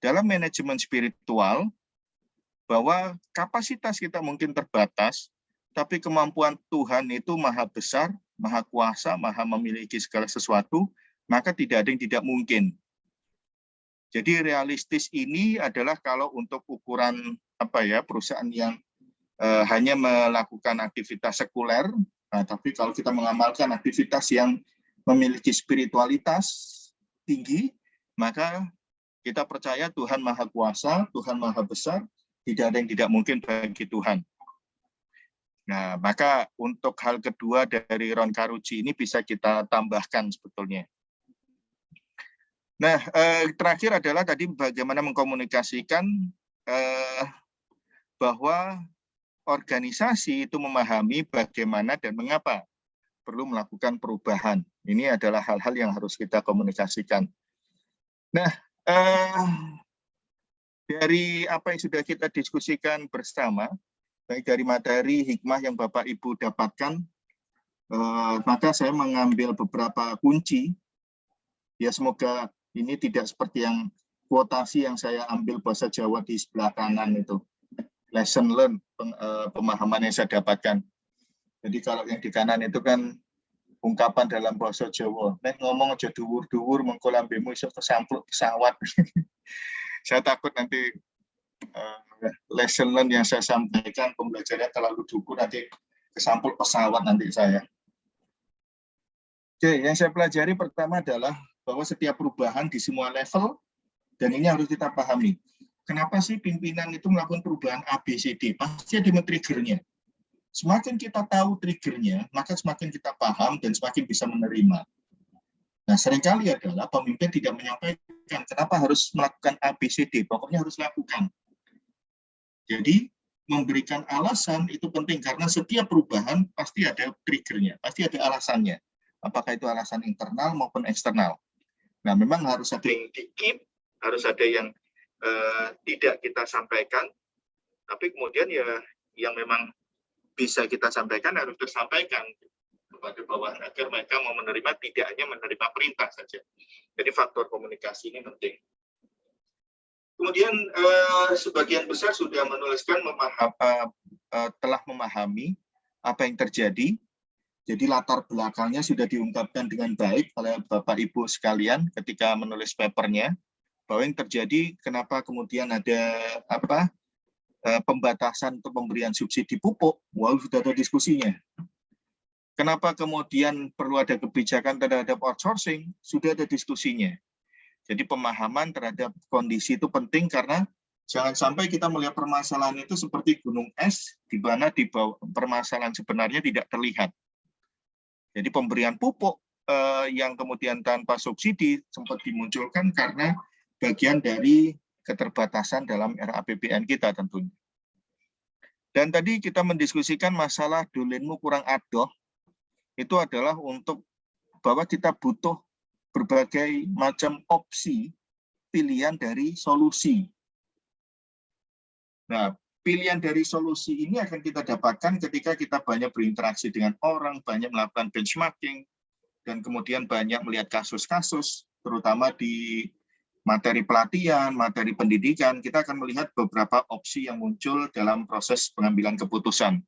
Dalam manajemen spiritual, bahwa kapasitas kita mungkin terbatas, tapi kemampuan Tuhan itu maha besar, maha kuasa, maha memiliki segala sesuatu, maka tidak ada yang tidak mungkin. Jadi realistis ini adalah kalau untuk ukuran perusahaan yang hanya melakukan aktivitas sekuler, nah, tapi kalau kita mengamalkan aktivitas yang memiliki spiritualitas tinggi, maka kita percaya Tuhan maha kuasa, Tuhan maha besar, tidak ada yang tidak mungkin bagi Tuhan. Nah, maka untuk hal kedua dari Ron Carucci ini bisa kita tambahkan sebetulnya. Nah, terakhir adalah tadi bagaimana mengkomunikasikan bahwa organisasi itu memahami bagaimana dan mengapa perlu melakukan perubahan. Ini adalah hal-hal yang harus kita komunikasikan. Nah, dari apa yang sudah kita diskusikan bersama, baik dari materi hikmah yang Bapak Ibu dapatkan, maka saya mengambil beberapa kunci. Ya, semoga ini tidak seperti yang kuotasi yang saya ambil bahasa Jawa di sebelah kanan itu. Lesson learned, pemahaman yang saya dapatkan. Jadi kalau yang di kanan itu kan ungkapan dalam bahasa Jawa. Nek ngomong aja dhuwur-dhuwur mengko lambemu iso kesampluk pesawat. Saya takut nanti lesson learned yang saya sampaikan pembelajarannya terlalu dhuwur, nanti kesampluk pesawat nanti saya. Oke, yang saya pelajari pertama adalah bahwa setiap perubahan di semua level, dan ini harus kita pahami. Kenapa sih pimpinan itu melakukan perubahan A, B, C, D? Pasti ada triggernya. Semakin kita tahu triggernya, maka semakin kita paham dan semakin bisa menerima. Nah, seringkali adalah pemimpin tidak menyampaikan kenapa harus melakukan A, B, C, D. Pokoknya harus lakukan. Jadi, memberikan alasan itu penting, karena setiap perubahan pasti ada triggernya, pasti ada alasannya. Apakah itu alasan internal maupun eksternal. Nah, memang harus ada yang di-keep, harus ada yang tidak kita sampaikan, tapi kemudian ya yang memang bisa kita sampaikan harus tersampaikan kepada bawahan agar mereka mau menerima, tidak hanya menerima perintah saja. Jadi faktor komunikasi ini penting. Kemudian sebagian besar sudah menuliskan telah memahami apa yang terjadi. Jadi latar belakangnya sudah diungkapkan dengan baik oleh Bapak Ibu sekalian ketika menulis papernya, bahwa yang terjadi kenapa kemudian ada pembatasan untuk pemberian subsidi pupuk. Wow, sudah ada diskusinya. Kenapa kemudian perlu ada kebijakan terhadap outsourcing? Sudah ada diskusinya. Jadi pemahaman terhadap kondisi itu penting karena jangan sampai kita melihat permasalahan itu seperti gunung es, di mana di bawah permasalahan sebenarnya tidak terlihat. Jadi pemberian pupuk yang kemudian tanpa subsidi sempat dimunculkan karena bagian dari keterbatasan dalam RAPBN kita tentunya. Dan tadi kita mendiskusikan masalah dolenmu kurang adoh, itu adalah untuk bahwa kita butuh berbagai macam opsi pilihan dari solusi. Nah, pilihan dari solusi ini akan kita dapatkan ketika kita banyak berinteraksi dengan orang, banyak melakukan benchmarking, dan kemudian banyak melihat kasus-kasus, terutama di materi pelatihan, materi pendidikan, kita akan melihat beberapa opsi yang muncul dalam proses pengambilan keputusan.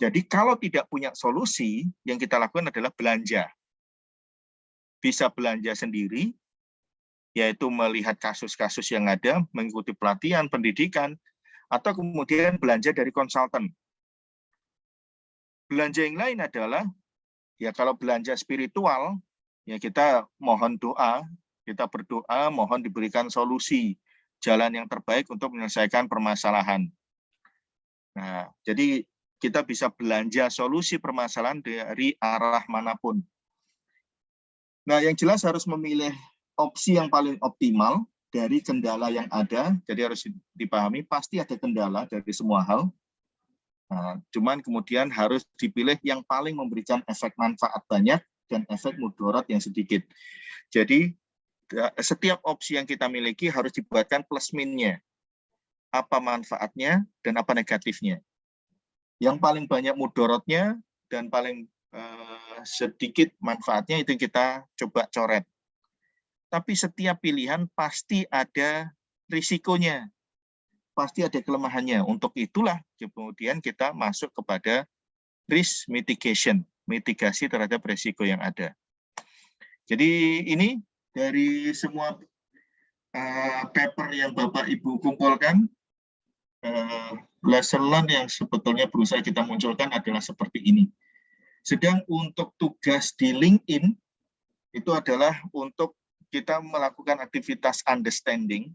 Jadi kalau tidak punya solusi, yang kita lakukan adalah belanja. Bisa belanja sendiri, yaitu melihat kasus-kasus yang ada, mengikuti pelatihan, pendidikan, atau kemudian belanja dari konsultan. Belanja yang lain adalah, ya kalau belanja spiritual, ya kita mohon doa, kita berdoa, mohon diberikan solusi, jalan yang terbaik untuk menyelesaikan permasalahan. Nah, jadi kita bisa belanja solusi permasalahan dari arah manapun. Nah, yang jelas harus memilih opsi yang paling optimal dari kendala yang ada. Jadi harus dipahami pasti ada kendala dari semua hal. Nah, cuman kemudian harus dipilih yang paling memberikan efek manfaat banyak dan efek mudarat yang sedikit. Jadi setiap opsi yang kita miliki harus dibuatkan plus minusnya. Apa manfaatnya dan apa negatifnya. Yang paling banyak mudaratnya dan paling sedikit manfaatnya itu kita coba coret. Tapi setiap pilihan pasti ada risikonya, pasti ada kelemahannya. Untuk itulah kemudian kita masuk kepada risk mitigation, mitigasi terhadap risiko yang ada. Jadi ini dari semua paper yang Bapak Ibu kumpulkan, lesson learn yang sebetulnya berusaha kita munculkan adalah seperti ini. Sedang untuk tugas di LinkedIn, itu adalah untuk kita melakukan aktivitas understanding,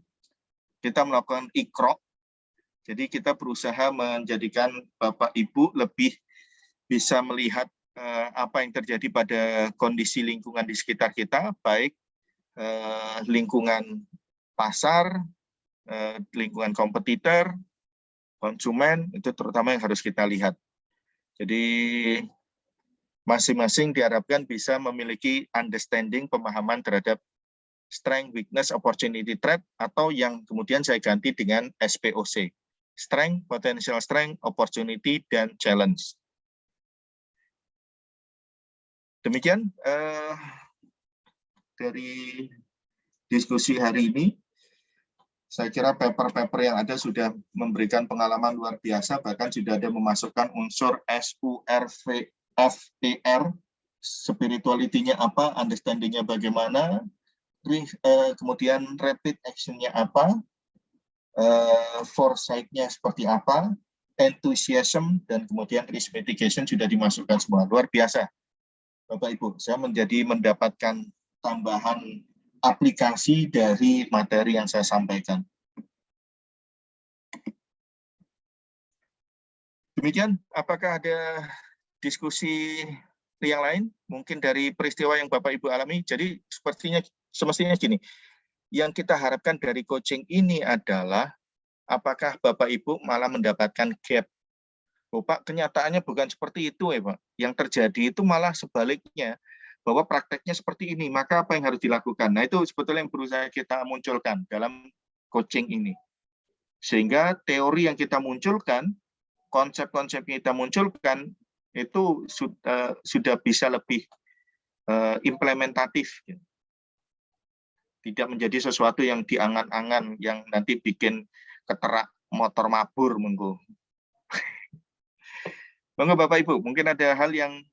kita melakukan ikro, jadi kita berusaha menjadikan Bapak Ibu lebih bisa melihat apa yang terjadi pada kondisi lingkungan di sekitar kita, baik lingkungan pasar, lingkungan kompetitor, konsumen, itu terutama yang harus kita lihat. Jadi masing-masing diharapkan bisa memiliki understanding, pemahaman terhadap strength, weakness, opportunity, threat, atau yang kemudian saya ganti dengan SPOC. Strength, potential strength, opportunity, dan challenge. Demikian dari diskusi hari ini. Saya kira paper-paper yang ada sudah memberikan pengalaman luar biasa, bahkan sudah ada memasukkan unsur SURVFER, spirituality-nya apa, understanding-nya bagaimana, kemudian rapid action-nya apa, foresight-nya seperti apa, enthusiasm, dan kemudian risk mitigation sudah dimasukkan semua. Luar biasa, Bapak Ibu. Saya mendapatkan tambahan aplikasi dari materi yang saya sampaikan. Demikian, apakah ada diskusi yang lain? Mungkin dari peristiwa yang Bapak Ibu alami. Jadi semestinya gini, yang kita harapkan dari coaching ini adalah apakah Bapak Ibu malah mendapatkan gap. Oh, Pak, kenyataannya bukan seperti itu ya Pak. Yang terjadi itu malah sebaliknya, bahwa prakteknya seperti ini, maka apa yang harus dilakukan? Nah, itu sebetulnya yang berusaha kita munculkan dalam coaching ini. Sehingga teori yang kita munculkan, konsep-konsep yang kita munculkan itu sudah bisa lebih implementatif. Tidak menjadi sesuatu yang diangan-angan, yang nanti bikin keterak motor mabur. Monggo Bapak Ibu, mungkin ada hal yang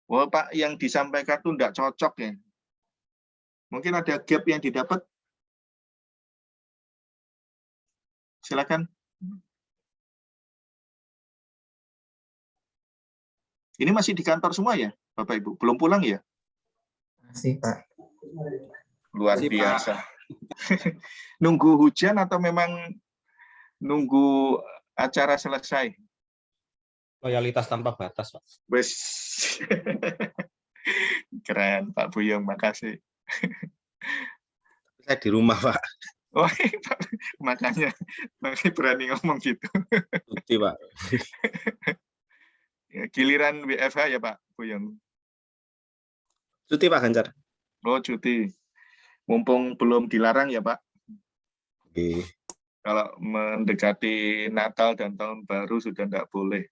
Pak yang disampaikan itu tidak cocok ya. Mungkin ada gap yang didapat. Silakan. Ini masih di kantor semua ya, Bapak Ibu? Belum pulang ya?
Masih, Pak.
Luar biasa. Nunggu hujan atau memang nunggu acara selesai?
Loyalitas tanpa batas, Pak.
Wes. Keren, Pak Buyung, makasih.
Saya di rumah, Pak.
Oh, makanya berani ngomong gitu.
Cuti, Pak.
Giliran WFH ya, Pak Buyung?
Cuti, Pak Ganjar.
Oh, cuti. Mumpung belum dilarang ya, Pak?
Oke.
Kalau mendekati Natal dan Tahun Baru sudah tidak boleh.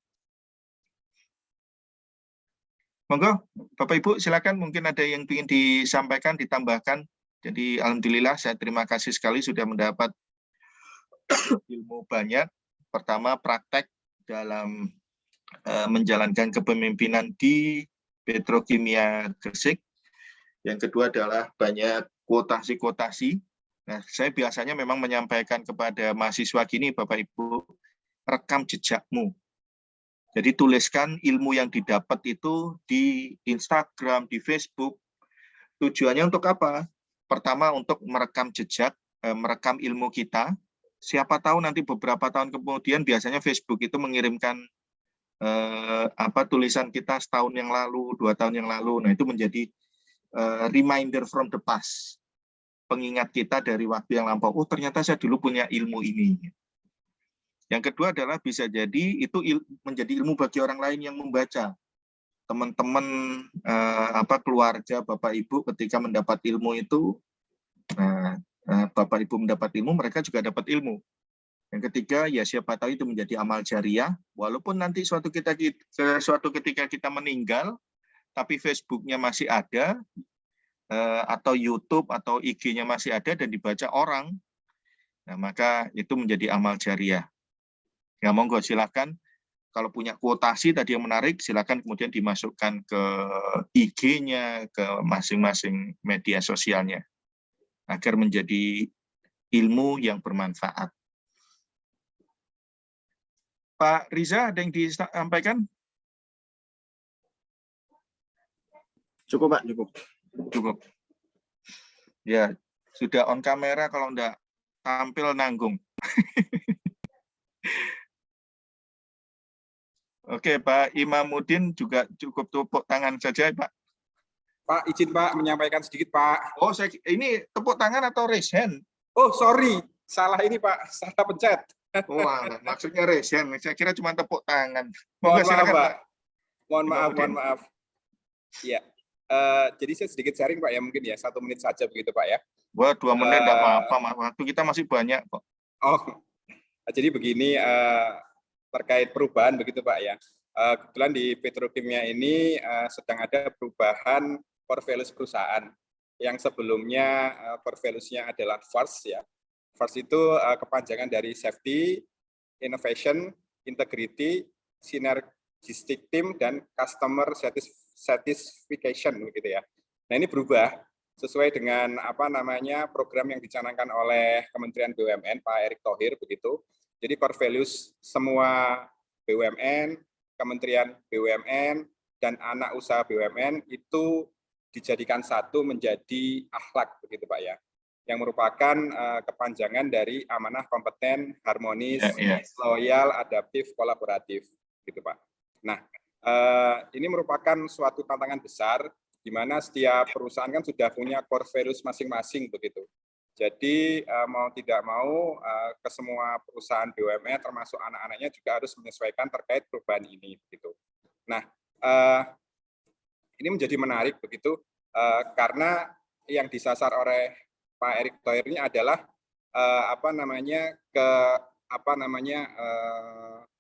Monggo, Bapak Ibu, silakan. Mungkin ada yang ingin disampaikan, ditambahkan. Jadi, alhamdulillah, saya terima kasih sekali sudah mendapat ilmu banyak. Pertama, praktek dalam menjalankan kepemimpinan di Petrokimia Gresik. Yang kedua adalah banyak kuotasi-kuotasi. Nah, saya biasanya memang menyampaikan kepada mahasiswa gini, Bapak Ibu, rekam jejakmu. Jadi tuliskan ilmu yang didapat itu di Instagram, di Facebook. Tujuannya untuk apa? Pertama, untuk merekam jejak, merekam ilmu kita. Siapa tahu nanti beberapa tahun kemudian biasanya Facebook itu mengirimkan tulisan kita setahun yang lalu, 2 tahun yang lalu. Nah, itu menjadi reminder from the past. Pengingat kita dari waktu yang lampau. Oh, ternyata saya dulu punya ilmu ini. Yang kedua adalah bisa jadi itu menjadi ilmu bagi orang lain yang membaca. Teman-teman, keluarga, Bapak Ibu ketika mendapat ilmu itu, Bapak Ibu mendapat ilmu, mereka juga dapat ilmu. Yang ketiga, ya siapa tahu itu menjadi amal jariah, walaupun nanti suatu ketika kita meninggal, tapi Facebook-nya masih ada, atau YouTube atau IG-nya masih ada dan dibaca orang, nah maka itu menjadi amal jariah. Ya monggo silakan, kalau punya kuotasi tadi yang menarik, silakan kemudian dimasukkan ke IG-nya, ke masing-masing media sosialnya, agar menjadi ilmu yang bermanfaat. Pak Riza, ada yang disampaikan?
Cukup, Pak, cukup.
Cukup. Ya, sudah on kamera, kalau enggak tampil nanggung. Oke, Pak Imamuddin juga cukup tepuk tangan saja, Pak.
Pak, izin Pak menyampaikan sedikit, Pak.
Oh, ini tepuk tangan atau raise hand?
Oh, sorry. Salah ini, Pak. Salah pencet.
Wah, maksudnya raise hand. Saya kira cuma tepuk tangan.
Mohon maaf,
silakan,
Pak. Mohon maaf. Iya. Jadi saya sedikit sharing, Pak, ya mungkin ya 1 menit saja begitu, Pak ya.
Wah, 2 menit enggak apa-apa, waktu kita masih banyak kok.
Oh, jadi begini, terkait perubahan begitu, Pak ya. Kebetulan di Petrokimia ini sedang ada perubahan core values perusahaan. Yang sebelumnya core values-nya adalah FIRST ya. FIRST itu kepanjangan dari safety, innovation, integrity, synergistic team, dan customer satisfaction begitu ya. Nah, ini berubah sesuai dengan program yang dicanangkan oleh Kementerian BUMN Pak Erick Thohir begitu. Jadi core values semua BUMN, Kementerian BUMN, dan anak usaha BUMN itu dijadikan satu menjadi akhlak begitu Pak ya, yang merupakan kepanjangan dari amanah, kompeten, harmonis, loyal, adaptif, kolaboratif gitu Pak. Nah, ini merupakan suatu tantangan besar di mana setiap perusahaan kan sudah punya core values masing-masing begitu. Jadi mau tidak mau ke semua perusahaan BUMN termasuk anak-anaknya juga harus menyesuaikan terkait perubahan ini begitu. Nah, ini menjadi menarik begitu karena yang disasar oleh Pak Erick Thohir ini adalah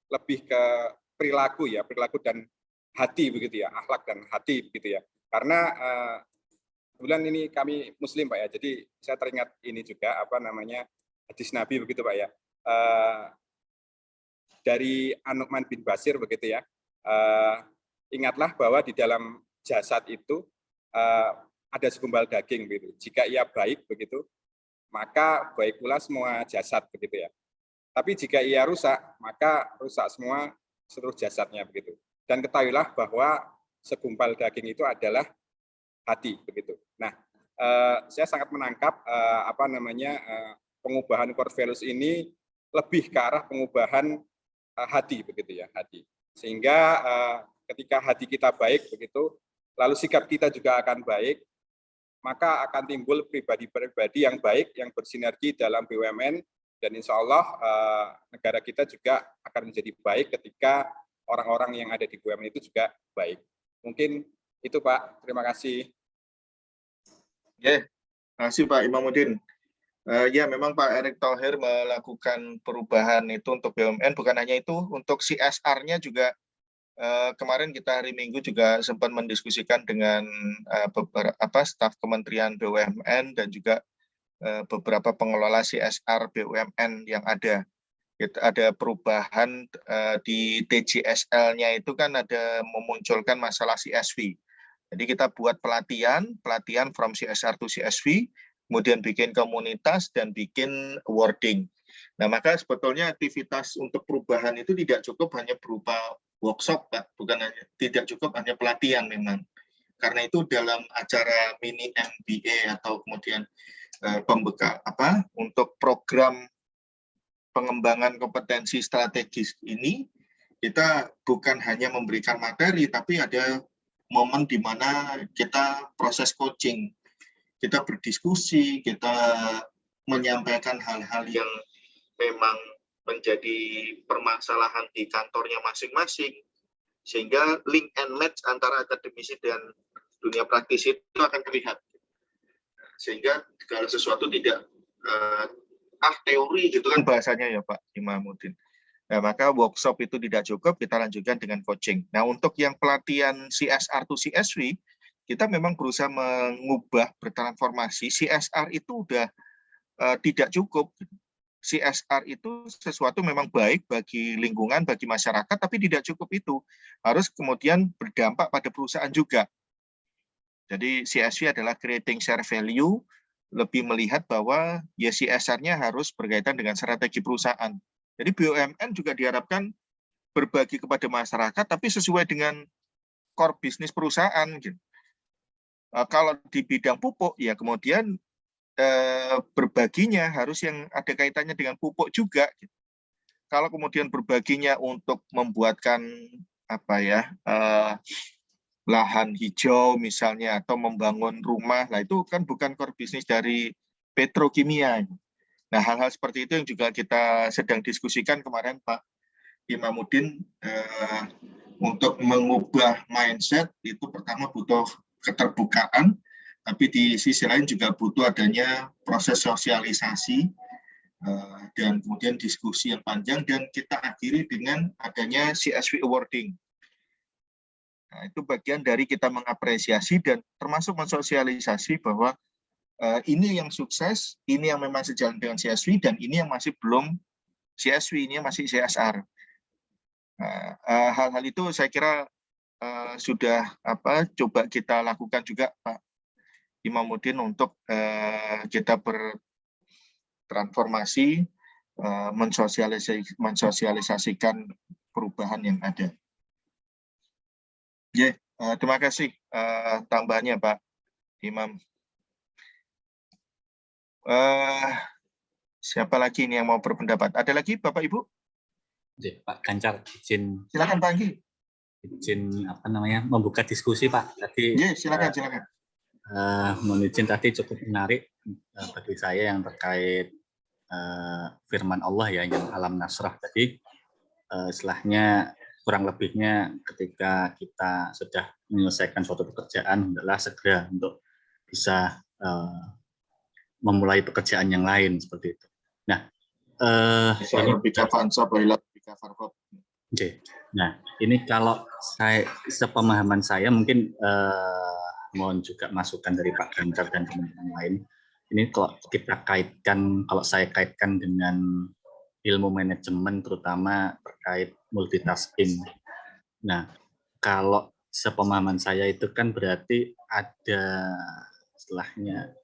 lebih ke perilaku ya, perilaku dan hati begitu ya, akhlak dan hati begitu ya. Karena kebetulan ini kami Muslim Pak ya, jadi saya teringat ini juga hadis Nabi begitu Pak ya. Dari An-Nu'man bin Bashir begitu ya. Ingatlah bahwa di dalam jasad itu ada segumpal daging begitu. Jika ia baik begitu, maka baik pula semua jasad begitu ya. Tapi jika ia rusak, maka rusak semua seluruh jasadnya begitu. Dan ketahuilah bahwa segumpal daging itu adalah hati begitu. Nah, saya sangat menangkap pengubahan core values ini lebih ke arah pengubahan hati begitu ya, hati. Sehingga ketika hati kita baik begitu, lalu sikap kita juga akan baik, maka akan timbul pribadi-pribadi yang baik yang bersinergi dalam BUMN, dan insya Allah negara kita juga akan menjadi baik ketika orang-orang yang ada di BUMN itu juga baik. Mungkin itu Pak, terima kasih.
Ya, terima kasih Pak Imamuddin. Ya, memang Pak Erick Thohir melakukan perubahan itu untuk BUMN, bukan hanya itu, untuk CSR-nya juga kemarin kita hari Minggu juga sempat mendiskusikan dengan beberapa staf Kementerian BUMN dan juga beberapa pengelola CSR BUMN yang ada. Ada perubahan di TJSL-nya itu kan ada memunculkan masalah CSV. Jadi kita buat pelatihan from CSR to CSV, kemudian bikin komunitas dan bikin awarding. Nah, maka sebetulnya aktivitas untuk perubahan itu tidak cukup hanya berupa workshop, Pak. Tidak cukup hanya pelatihan memang. Karena itu dalam acara mini MBA atau kemudian pembekal untuk program pengembangan kompetensi strategis ini, kita bukan hanya memberikan materi, tapi ada momen di mana kita proses coaching. Kita berdiskusi, kita menyampaikan hal-hal yang memang menjadi permasalahan di kantornya masing-masing, sehingga link and match antara akademisi dan dunia praktisi itu akan terlihat. Sehingga segala sesuatu tidak teori gitu kan bahasanya ya Pak Imamuddin. Nah, maka workshop itu tidak cukup, kita lanjutkan dengan coaching. Nah, untuk yang pelatihan CSR to CSV, kita memang berusaha mengubah, bertransformasi. CSR itu udah tidak cukup. CSR itu sesuatu memang baik bagi lingkungan, bagi masyarakat, tapi tidak cukup itu. Harus kemudian berdampak pada perusahaan juga. Jadi CSV adalah creating share value, lebih melihat bahwa ya CSR-nya harus berkaitan dengan strategi perusahaan. Jadi BUMN juga diharapkan berbagi kepada masyarakat, tapi sesuai dengan core bisnis perusahaan. Gitu. Kalau di bidang pupuk, ya kemudian berbaginya harus yang ada kaitannya dengan pupuk juga. Gitu. Kalau kemudian berbaginya untuk membuatkan lahan hijau misalnya, atau membangun rumah, lah itu kan bukan core bisnis dari petrokimia. Nah, hal-hal seperti itu yang juga kita sedang diskusikan kemarin Pak Imamuddin, untuk mengubah mindset itu pertama butuh keterbukaan, tapi di sisi lain juga butuh adanya proses sosialisasi dan kemudian diskusi yang panjang, dan kita akhiri dengan adanya CSV awarding. Nah, itu bagian dari kita mengapresiasi dan termasuk mensosialisasi bahwa ini yang sukses, ini yang memang sejalan dengan CSV, dan ini yang masih belum CSV, ini yang masih CSR. Hal-hal itu saya kira sudah coba kita lakukan juga Pak Imamuddin untuk kita bertransformasi, mensosialisasikan perubahan yang ada. Terima kasih tambahannya Pak Imam. Siapa lagi ini yang mau berpendapat? Ada lagi Bapak Ibu?
Pak Ganjar, izin.
Silakan Pak Anggi.
Izin membuka diskusi Pak. Tadi.
Silakan.
Mohon izin, tadi cukup menarik bagi saya yang terkait firman Allah ya, yang alam nasrah tadi. Istilahnya kurang lebihnya ketika kita sudah menyelesaikan suatu pekerjaan, adalah segera untuk bisa memulai pekerjaan yang lain seperti itu. Nah,
Bisa Robika Fansa, Baila Robika Farhop.
Oke. Nah, ini kalau saya sepemahaman saya mungkin mohon juga masukan dari Pak Ganjar dan teman-teman lain. Ini kalau kita kaitkan, kalau saya kaitkan dengan ilmu manajemen terutama terkait multitasking. Nah, kalau sepemahaman saya itu kan berarti ada istilahnya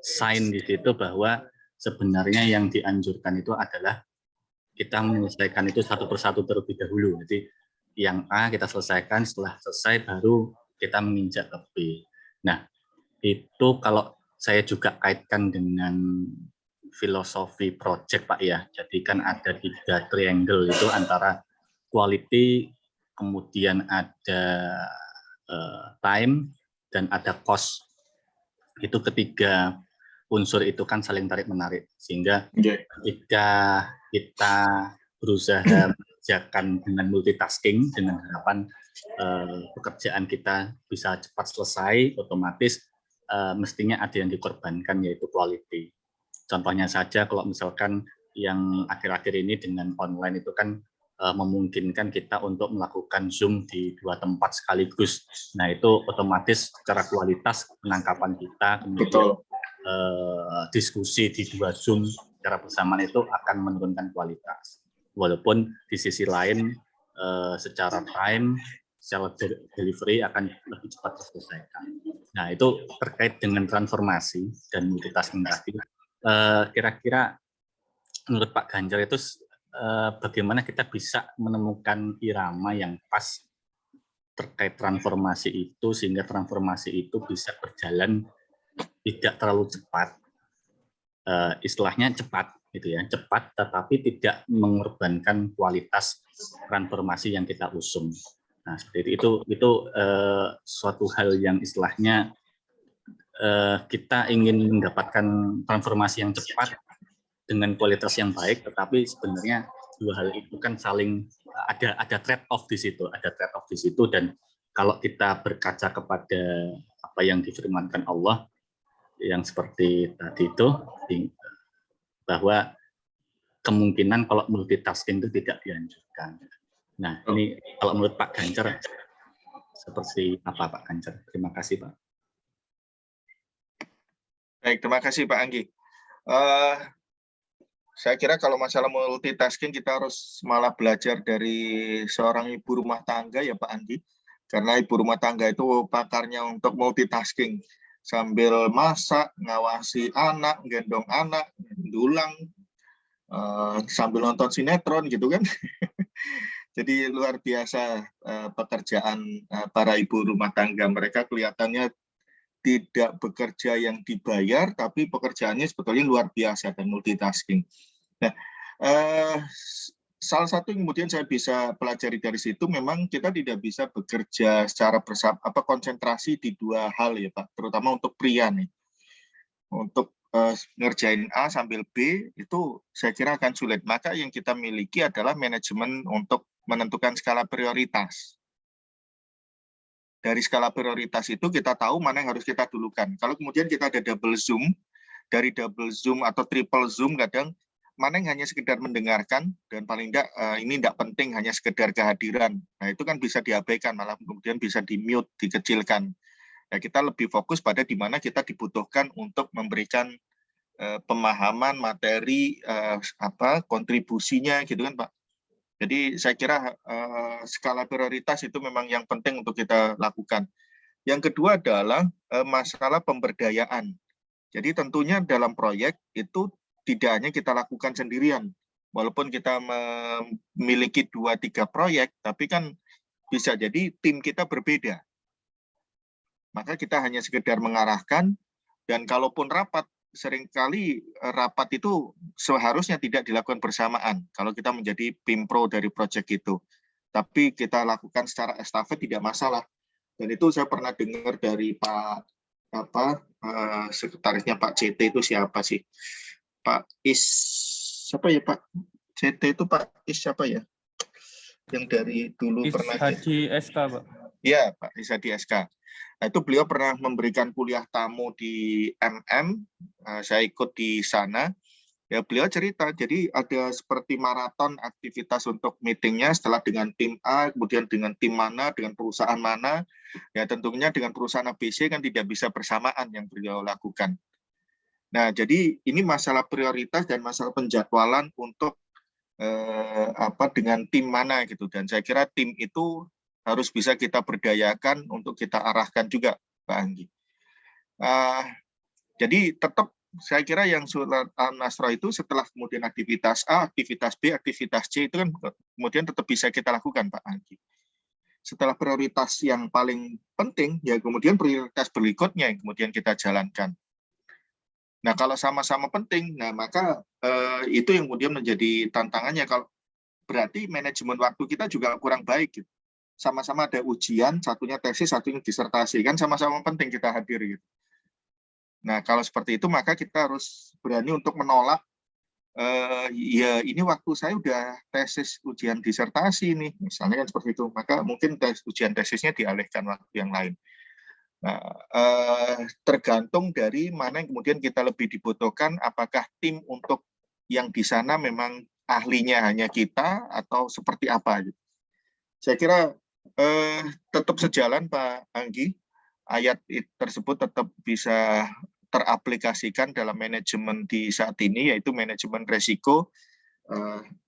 sign di situ bahwa sebenarnya yang dianjurkan itu adalah kita menyelesaikan itu satu persatu terlebih dahulu. Jadi yang A kita selesaikan, setelah selesai baru kita menginjak ke B. Nah, itu kalau saya juga kaitkan dengan filosofi project Pak ya. Jadi kan ada 3 triangle itu antara quality, kemudian ada time, dan ada cost. Itu ketiga unsur itu kan saling tarik-menarik. Sehingga ketika kita berusaha mengerjakan dengan multitasking, dengan harapan pekerjaan kita bisa cepat selesai, otomatis mestinya ada yang dikorbankan, yaitu quality. Contohnya saja kalau misalkan yang akhir-akhir ini dengan online itu kan memungkinkan kita untuk melakukan Zoom di 2 tempat sekaligus. Nah, itu otomatis secara kualitas penangkapan kita, kemudian diskusi di 2 Zoom secara bersamaan itu akan menurunkan kualitas. Walaupun di sisi lain secara time, secara delivery akan lebih cepat terselesaikan. Nah, itu terkait dengan transformasi dan multitasking tadi. Kira-kira menurut Pak Ganjar itu bagaimana kita bisa menemukan irama yang pas terkait transformasi itu sehingga transformasi itu bisa berjalan tidak terlalu cepat, istilahnya cepat gitu ya, cepat tetapi tidak mengorbankan kualitas transformasi yang kita usung. Nah, seperti itu suatu hal yang istilahnya kita ingin mendapatkan transformasi yang cepat dengan kualitas yang baik, tetapi sebenarnya 2 hal itu kan saling ada trade off di situ, dan kalau kita berkaca kepada apa yang difirmankan Allah yang seperti tadi itu, bahwa kemungkinan kalau multitasking itu tidak dianjurkan. Nah, ini kalau menurut Pak Ganjar seperti apa Pak Ganjar? Terima kasih Pak.
Baik, terima kasih Pak Anggi. Saya kira kalau masalah multitasking kita harus malah belajar dari seorang ibu rumah tangga ya Pak Anggi. Karena ibu rumah tangga itu pakarnya untuk multitasking. Sambil masak, ngawasi anak, gendong anak, dulang, sambil nonton sinetron gitu kan. Jadi luar biasa pekerjaan para ibu rumah tangga. Mereka kelihatannya tidak bekerja yang dibayar, tapi pekerjaannya sebetulnya luar biasa dan multitasking. Nah, salah satu yang kemudian saya bisa pelajari dari situ, memang kita tidak bisa bekerja secara konsentrasi di 2 hal ya Pak, terutama untuk pria nih. Untuk ngerjain A sambil B itu saya kira akan sulit. Maka yang kita miliki adalah manajemen untuk menentukan skala prioritas. Dari skala prioritas itu kita tahu mana yang harus kita dulukan. Kalau kemudian kita ada double zoom, dari double zoom atau triple zoom kadang mana yang hanya sekedar mendengarkan dan paling tidak ini tidak penting hanya sekedar kehadiran. Nah itu kan bisa diabaikan, malah kemudian bisa di-mute, dikecilkan. Nah, kita lebih fokus pada di mana kita dibutuhkan untuk memberikan pemahaman materi kontribusinya gitu kan Pak. Jadi saya kira skala prioritas itu memang yang penting untuk kita lakukan. Yang kedua adalah masalah pemberdayaan. Jadi tentunya dalam proyek itu tidak hanya kita lakukan sendirian. Walaupun kita memiliki 2-3 proyek, tapi kan bisa jadi tim kita berbeda. Maka kita hanya sekedar mengarahkan, dan kalaupun rapat, seringkali rapat itu seharusnya tidak dilakukan bersamaan kalau kita menjadi PIMPRO dari proyek itu. Tapi kita lakukan secara estafet tidak masalah. Dan itu saya pernah dengar dari Pak sekretarisnya Pak CT itu siapa sih? Pak Is siapa ya Pak? CT itu Pak Is siapa ya? Yang dari dulu pernah
Hadi SK, Pak.
Iya, Pak Is Hadi SK. Nah, itu beliau pernah memberikan kuliah tamu di MM, saya ikut di sana, Ya beliau cerita, jadi ada seperti maraton aktivitas untuk meetingnya setelah dengan tim A, kemudian dengan tim mana, dengan perusahaan mana. Ya tentunya dengan perusahaan ABC kan tidak bisa bersamaan yang beliau lakukan. Nah, jadi ini masalah prioritas dan masalah penjadwalan untuk dengan tim mana gitu. Dan saya kira tim itu harus bisa kita berdayakan untuk kita arahkan juga, Pak Anggi. Jadi tetap saya kira yang surat Al-Nasrah itu setelah kemudian aktivitas A, aktivitas B, aktivitas C itu kan kemudian tetap bisa kita lakukan, Pak Anggi. Setelah prioritas yang paling penting, ya kemudian prioritas berikutnya yang kemudian kita jalankan. Nah, kalau sama-sama penting, nah maka itu yang kemudian menjadi tantangannya. Kalau berarti manajemen waktu kita juga kurang baik. Gitu. Sama-sama ada ujian, satunya tesis, satunya disertasi, kan sama-sama penting kita hadir. Gitu. Nah, kalau seperti itu maka kita harus berani untuk menolak, ya ini waktu saya udah tesis ujian disertasi nih, misalnya kan seperti itu, maka mungkin ujian tesisnya dialihkan waktu yang lain. Nah, tergantung dari mana yang kemudian kita lebih dibutuhkan, apakah tim untuk yang di sana memang ahlinya hanya kita atau seperti apa. Gitu. Saya kira tetap sejalan Pak Anggi, ayat tersebut tetap bisa teraplikasikan dalam manajemen di saat ini, yaitu manajemen resiko,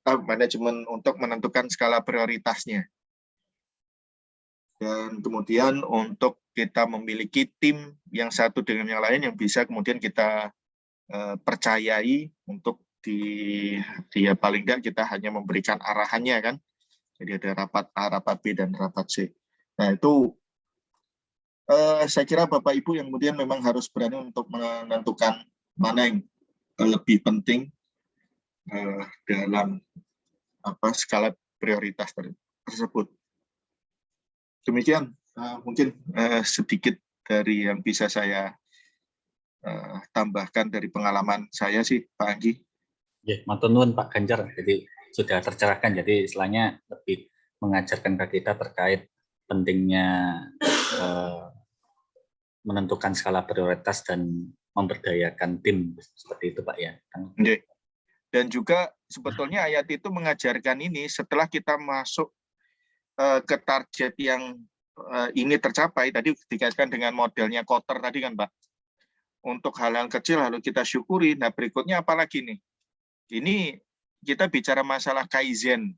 manajemen untuk menentukan skala prioritasnya. Dan kemudian untuk kita memiliki tim yang satu dengan yang lain yang bisa kemudian kita percayai untuk dia paling tidak kita hanya memberikan arahannya kan. Jadi ada rapat A, rapat B, dan rapat C. Nah itu saya kira Bapak Ibu yang kemudian memang harus berani untuk menentukan mana yang lebih penting dalam skala prioritas tersebut. Demikian mungkin sedikit dari yang bisa saya tambahkan dari pengalaman saya sih, Pak Anggi.
Ya, matur nuwun Pak Ganjar. Jadi sudah tercerahkan. Jadi istilahnya lebih mengajarkan ke kita terkait pentingnya menentukan skala prioritas dan memberdayakan tim seperti itu Pak ya.
Dan juga sebetulnya ayat itu mengajarkan ini setelah kita masuk ke target yang ini tercapai, tadi dikaitkan dengan modelnya Kotter tadi kan Pak. Untuk hal-hal kecil lalu kita syukuri. Nah berikutnya apalagi nih? Ini kita bicara masalah Kaizen.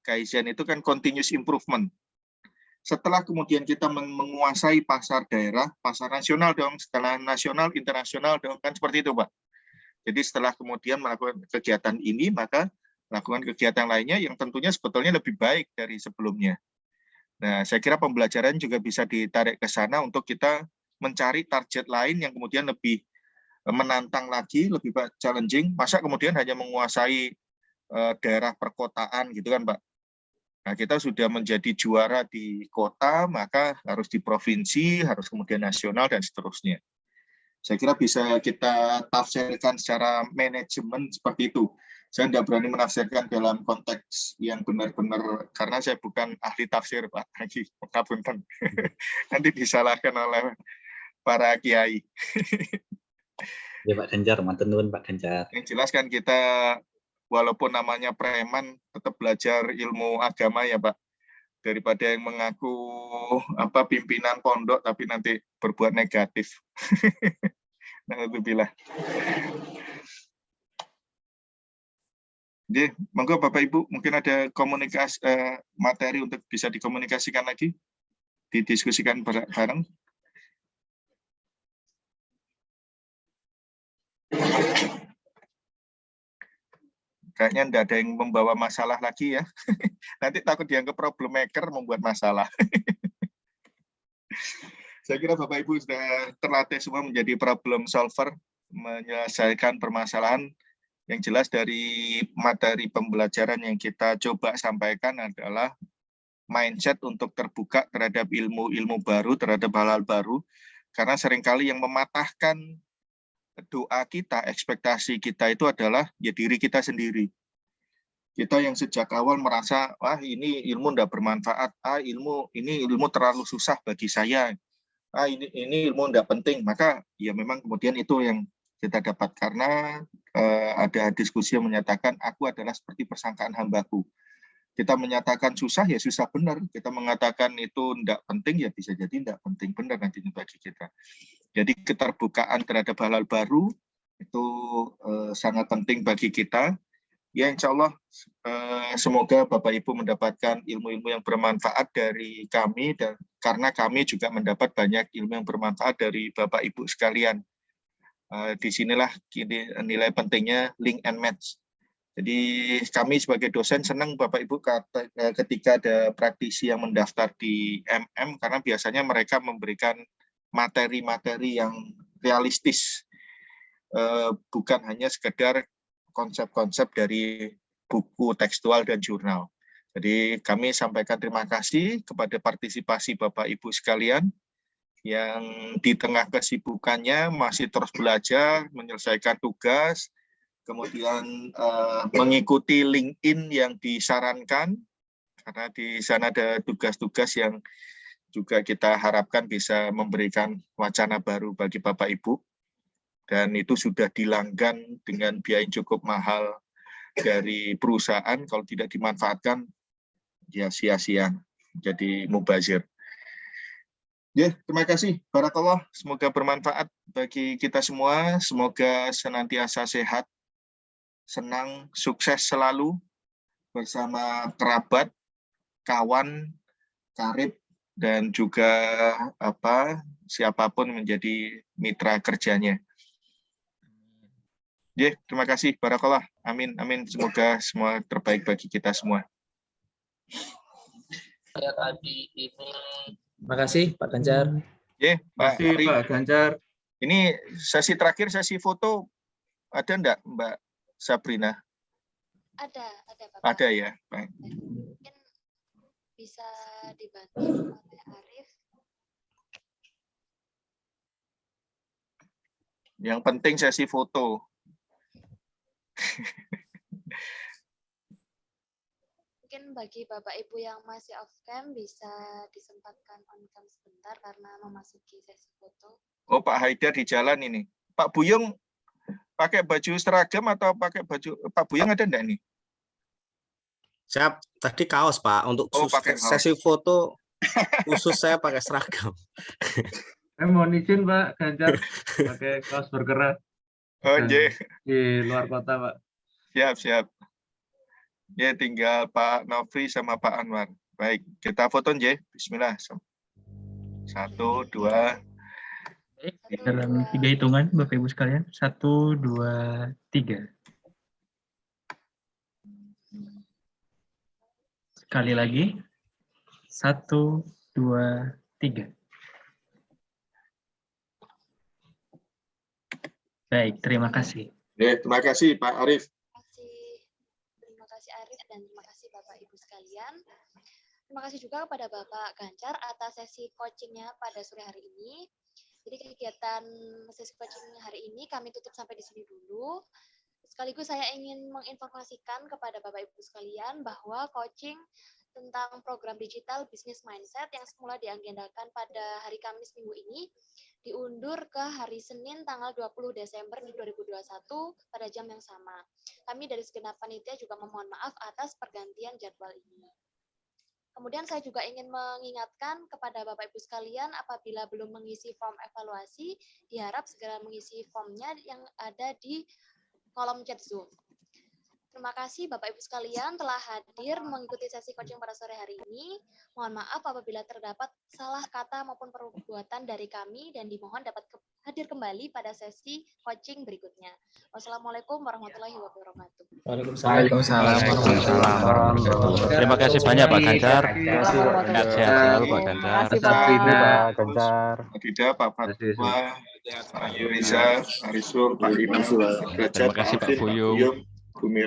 Kaizen itu kan continuous improvement. Setelah kemudian kita menguasai pasar daerah, pasar nasional dong, setelah nasional, internasional dong, kan seperti itu Pak. Jadi setelah kemudian melakukan kegiatan ini, maka melakukan kegiatan lainnya yang tentunya sebetulnya lebih baik dari sebelumnya. Nah, saya kira pembelajaran juga bisa ditarik ke sana untuk kita mencari target lain yang kemudian lebih menantang lagi, lebih challenging. Masa kemudian hanya menguasai daerah perkotaan gitu kan Pak. Nah, kita sudah menjadi juara di kota, maka harus di provinsi, harus kemudian nasional, dan seterusnya. Saya kira bisa kita tafsirkan secara manajemen seperti itu. Saya tidak berani menafsirkan dalam konteks yang benar-benar, karena saya bukan ahli tafsir, Pak. Nanti disalahkan oleh para kiai.
Ya Pak Ganjar, matur nuwun Pak Ganjar.
Yang jelas kan kita walaupun namanya preman tetap belajar ilmu agama ya Pak, daripada yang mengaku pimpinan pondok tapi nanti berbuat negatif. Alhamdulillah. Jadi monggo Bapak Ibu mungkin ada komunikasi materi untuk bisa dikomunikasikan lagi, didiskusikan bareng. Kayaknya tidak ada yang membawa masalah lagi ya. Nanti takut dianggap problem maker membuat masalah. Saya kira Bapak Ibu sudah terlatih semua menjadi problem solver, menyelesaikan permasalahan. Yang jelas dari materi pembelajaran yang kita coba sampaikan adalah mindset untuk terbuka terhadap ilmu-ilmu baru, terhadap hal-hal baru. Karena seringkali yang mematahkan doa kita, ekspektasi kita itu adalah ya diri kita sendiri. Kita yang sejak awal merasa, wah ini ilmu tidak bermanfaat, ini ilmu terlalu susah bagi saya, ini ilmu tidak penting, maka ya memang kemudian itu yang kita dapat karena ada diskusi yang menyatakan aku adalah seperti persangkaan hambaku. Kita menyatakan susah ya susah benar. Kita mengatakan itu tidak penting ya bisa jadi tidak penting benar nantinya bagi kita. Jadi keterbukaan terhadap hal-hal baru itu sangat penting bagi kita. Ya insya Allah semoga Bapak Ibu mendapatkan ilmu-ilmu yang bermanfaat dari kami dan karena kami juga mendapat banyak ilmu yang bermanfaat dari Bapak Ibu sekalian. Disinilah nilai pentingnya link and match. Jadi kami sebagai dosen senang Bapak Ibu ketika ada praktisi yang mendaftar di MM karena biasanya mereka memberikan materi-materi yang realistis, bukan hanya sekedar konsep-konsep dari buku tekstual dan jurnal. Jadi kami sampaikan terima kasih kepada partisipasi Bapak Ibu sekalian yang di tengah kesibukannya masih terus belajar, menyelesaikan tugas, kemudian mengikuti LinkedIn yang disarankan, karena di sana ada tugas-tugas yang juga kita harapkan bisa memberikan wacana baru bagi Bapak Ibu. Dan itu sudah dilanggan dengan biaya yang cukup mahal dari perusahaan, kalau tidak dimanfaatkan, ya sia-sia, jadi mubazir. Ya, terima kasih. Barakallah, semoga bermanfaat bagi kita semua, semoga senantiasa sehat, senang, sukses selalu, bersama kerabat, kawan, karib, dan juga siapapun menjadi mitra kerjanya. Ya, terima kasih. Barakallah. Amin. Amin. Semoga semua terbaik bagi kita semua.
Saya tadi ini. Terima kasih Pak Ganjar.
Ya, Pak Ari.
Pak Ganjar.
Ini sesi terakhir, sesi foto. Ada enggak Mbak Sabrina?
Ada Bapak.
Ada ya. Baik.
Mungkin bisa dibantu oleh Arif.
Yang penting sesi foto.
Mungkin bagi Bapak Ibu yang masih off cam bisa disempatkan on cam sebentar karena memasuki sesi foto.
Oh, Pak Haidar di jalan ini. Pak Buyung pakai baju seragam atau pakai baju? Pak Buyung ada enggak nih?
Siap, tadi kaos Pak. Untuk sesi foto khusus saya pakai seragam.
Mohon izin Pak Ganjar pakai kaos bergerak.
Oh, iya.
Di luar kota, Pak.
Siap, siap. Ya, tinggal Pak Nofri sama Pak Anwar. Baik, kita foto, J. Bismillah. 1, 2.
Dalam 3 hitungan, Bapak Ibu sekalian. 1, 2, 3. Sekali lagi. 1, 2, 3. Baik, terima kasih.
Ya, terima kasih Pak Arif.
Terima kasih Arif dan terima kasih Bapak Ibu sekalian. Terima kasih juga kepada Bapak Ganjar atas sesi coachingnya pada sore hari ini. Jadi kegiatan sesi coaching hari ini kami tutup sampai di sini dulu. Sekaligus saya ingin menginformasikan kepada Bapak Ibu sekalian bahwa coaching tentang program digital business mindset yang semula diagendakan pada hari Kamis minggu ini diundur ke hari Senin tanggal 20 Desember 2021 pada jam yang sama. Kami dari segenap panitia juga memohon maaf atas pergantian jadwal ini. Kemudian saya juga ingin mengingatkan kepada Bapak Ibu sekalian apabila belum mengisi form evaluasi, diharap segera mengisi formnya yang ada di kolom chat Zoom. Terima kasih Bapak Ibu sekalian telah hadir mengikuti sesi coaching pada sore hari ini. Mohon maaf apabila terdapat salah kata maupun perbuatan dari kami dan dimohon dapat hadir kembali pada sesi coaching berikutnya. Wassalamualaikum warahmatullahi wabarakatuh.
Waalaikumsalam.
Terima kasih banyak Pak Ganjar. Sehat selalu Pak Ganjar.
Pak Ganjar.
Tidak, Pak Fatwa, Pak Yuriza, Pak Risul, Pak Ibu,
Terima kasih Pak Buyung.
Bu Mira.